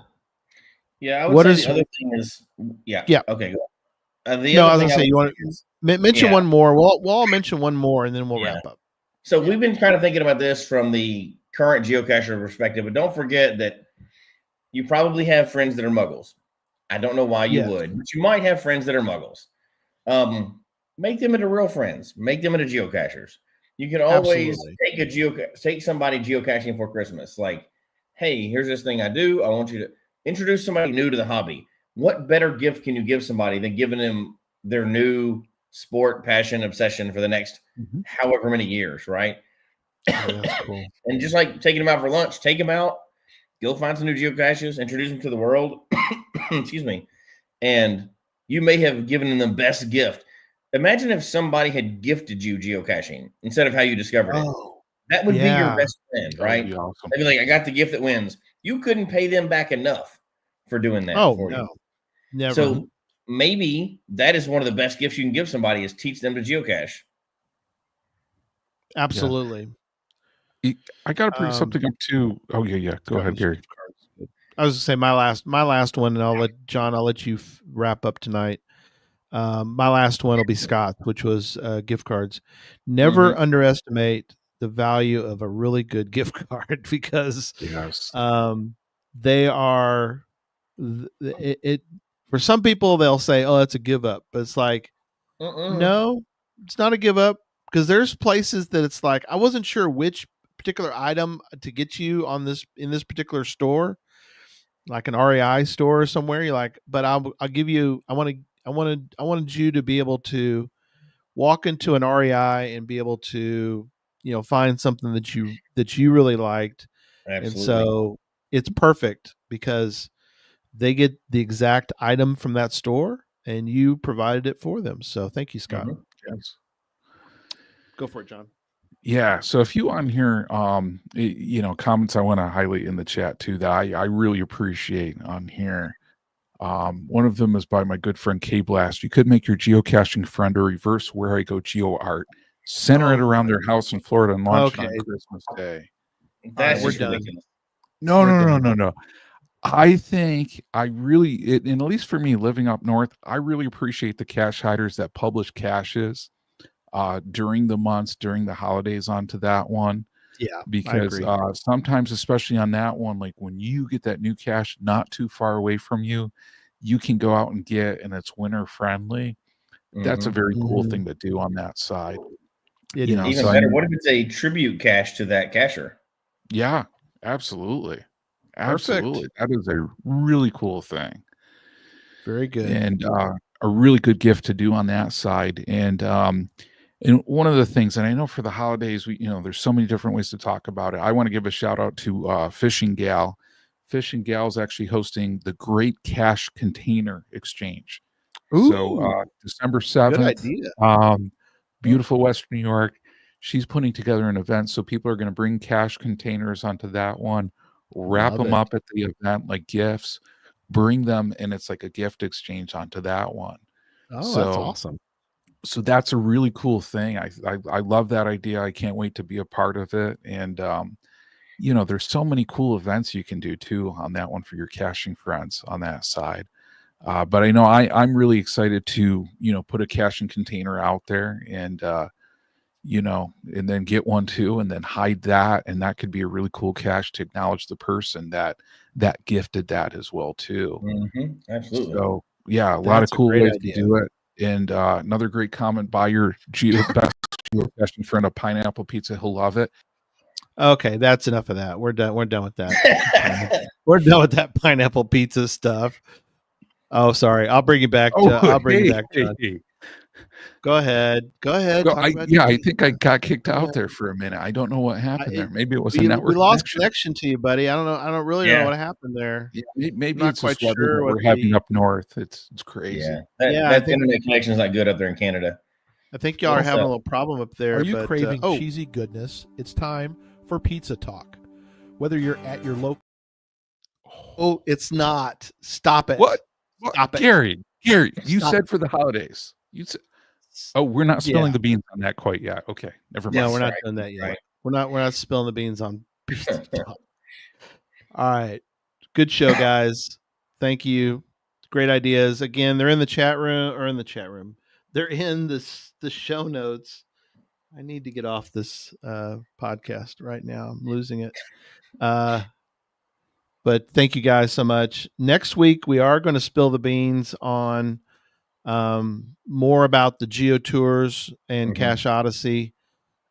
Yeah, I would say the other thing is, yeah. Okay. The other thing I was going to say, you want to mention one more. We'll all mention one more, and then we'll wrap up. So we've been kind of thinking about this from the current geocacher perspective, but don't forget that you probably have friends that are muggles. I don't know why you would, but you might have friends that are muggles. Make them into real friends. Make them into geocachers. You can always take somebody geocaching for Christmas. Like, hey, here's this thing I do. I want you to introduce somebody new to the hobby. What better gift can you give somebody than giving them their new sport, passion, obsession for the next however many years, right? That's cool. And just like taking them out for lunch, take them out, go find some new geocaches, introduce them to the world. Excuse me. And you may have given them the best gift. Imagine if somebody had gifted you geocaching instead of how you discovered it. That would be your best friend, right? That'd be awesome. They'd be like, I got the gift that wins. You couldn't pay them back enough for doing that for you. Never. So maybe that is one of the best gifts you can give somebody is teach them to geocache. Absolutely. Yeah. I got to bring something up too. Oh yeah. Go ahead, Gary. I was going to say my last one, and I'll let you wrap up tonight. My last one will be Scott's, which was gift cards. Never underestimate the value of a really good gift card because they are it. For some people, they'll say, "Oh, that's a give up," but it's like, no, it's not a give up because there's places that it's like I wasn't sure which particular item to get you in this particular store, like an REI store or somewhere. You're like, but I'll give you. I wanted you to be able to walk into an REI and be able to, find something that you really liked. Absolutely. And so it's perfect because they get the exact item from that store and you provided it for them. So thank you, Scott. Yes. Go for it, John. Yeah. So if you on here, comments I want to highlight in the chat too that I really appreciate on here. One of them is by my good friend K Blast. You could make your geocaching friend a reverse Where I Go Geo art, center it around their house in Florida, and launch it on Christmas Day. That's just ridiculous. No. I think and at least for me living up north, I really appreciate the cache hiders that publish caches during the months, during the holidays onto that one. Yeah, because sometimes, especially on that one, like when you get that new cache not too far away from you, you can go out and get, and it's winter friendly. That's a very cool thing to do on that side. Even better. What if it's a tribute cache to that cacher? Yeah, absolutely. Absolutely. That is a really cool thing. Very good. And a really good gift to do on that side. And one of the things, and I know for the holidays, there's so many different ways to talk about it. I want to give a shout out to Fishing Gal. Fishing Gal is actually hosting the Great Cache Container Exchange. Ooh, so December 7th, good idea. Beautiful Western New York. She's putting together an event. So people are going to bring cache containers onto that one, wrap them up at the event like gifts, bring them, and it's like a gift exchange onto that one. Oh, so, that's awesome. So that's a really cool thing. I love that idea. I can't wait to be a part of it. And, there's so many cool events you can do too on that one for your caching friends on that side. But I know I'm really excited to, put a caching container out there and, and then get one too, and then hide that. And that could be a really cool cache to acknowledge the person that gifted that as well too. Absolutely. So yeah, a lot of cool ways to do it. And another great comment by your best geocaching friend, a pineapple pizza. He'll love it. Okay, that's enough of that. We're done with that. We're done with that pineapple pizza stuff. Oh, sorry. I'll bring you back. I'll bring you back. Go ahead. I think I got kicked out there for a minute. I don't know what happened there. Maybe it was a network. We lost connection to you, buddy. I don't know. I don't really know what happened there. Yeah, maybe it's quite sure what we're having up north. It's crazy. Yeah, that internet connection is not good up there in Canada. I think y'all are having a little problem up there. Are you craving cheesy goodness? It's time for Pizza Talk. Whether you're at your local... Oh, it's not. Stop it. What? Stop it. Gary, you Stop said it. for the holidays. You said, oh, we're not spilling the beans on that quite yet. Okay, never mind. Yeah, we're not doing that yet. Right. We're not spilling the beans on. All right, good show, guys. Thank you. Great ideas. Again, they're in the chat room. They're in the show notes. I need to get off this podcast right now. I'm losing it. But thank you guys so much. Next week, we are going to spill the beans on more about the GeoTours and Cache Odyssey.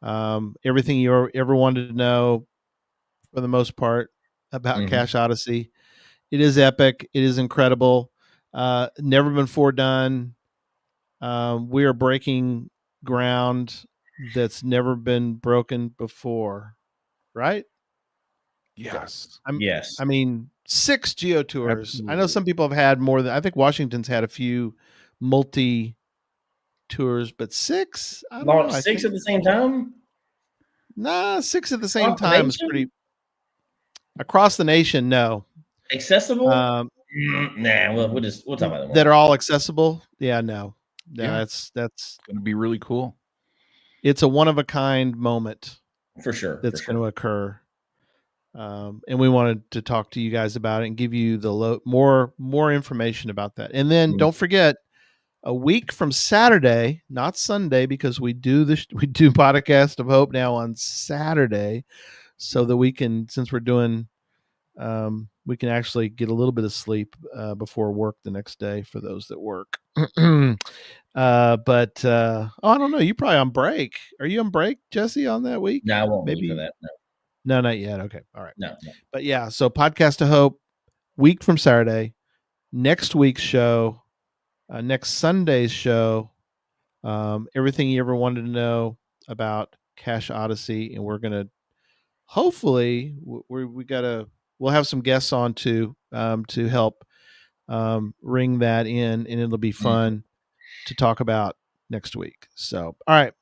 Everything you ever wanted to know, for the most part, about Cache Odyssey. It is epic. It is incredible. Never before done. We are breaking ground that's never been broken before, right? Yes. Yes. I mean, 6 GeoTours. Absolutely. I know some people have had more than. I think Washington's had a few multi tours, but 6. I don't know. 6 at the same time. Nah, 6 at the same time is pretty. Across the nation, no. Accessible? Nah. We'll talk about that are all accessible. Yeah, no. Yeah, that's going to be really cool. It's a one of a kind moment for sure. That's going to occur, and we wanted to talk to you guys about it and give you the more information about that. And then don't forget, a week from Saturday, not Sunday, because we do Podcast of Hope now on Saturday, so that we can, since we're doing, we can actually get a little bit of sleep before work the next day for those that work. But I don't know. You're probably on break. Are you on break, Jesse, on that week? No, I won't be for that. No, not yet. Okay. All right. No. But yeah, so Podcast of Hope, week from Saturday, next week's show, next Sunday's show, everything you ever wanted to know about Cache Odyssey. And we're going to, hopefully, we'll have some guests on to help ring that in, and it'll be fun to talk about next week. So, all right,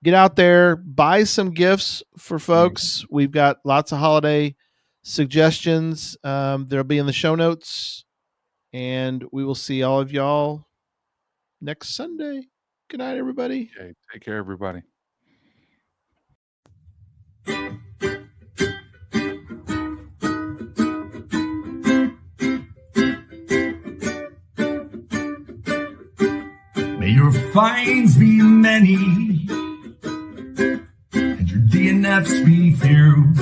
get out there, buy some gifts for folks. We've got lots of holiday suggestions. They'll be in the show notes, and we will see all of y'all next Sunday. Good night, everybody. Okay, take care, everybody. May your finds be many, and your DNFs be few.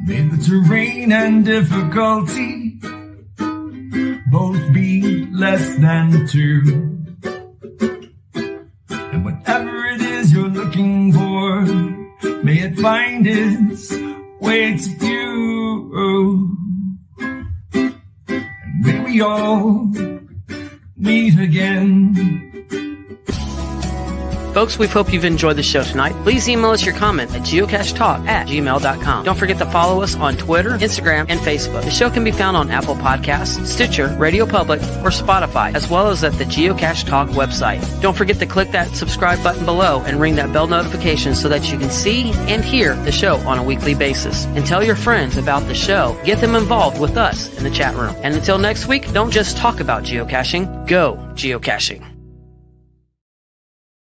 May the terrain and difficulty both be less than 2. And whatever it is you're looking for, may it find its way to you. And may we all meet again. Folks, we hope you've enjoyed the show tonight. Please email us your comment at geocachetalk@gmail.com. Don't forget to follow us on Twitter, Instagram, and Facebook. The show can be found on Apple Podcasts, Stitcher, Radio Public, or Spotify, as well as at the Geocache Talk website. Don't forget to click that subscribe button below and ring that bell notification so that you can see and hear the show on a weekly basis. And tell your friends about the show. Get them involved with us in the chat room. And until next week, don't just talk about geocaching, go geocaching.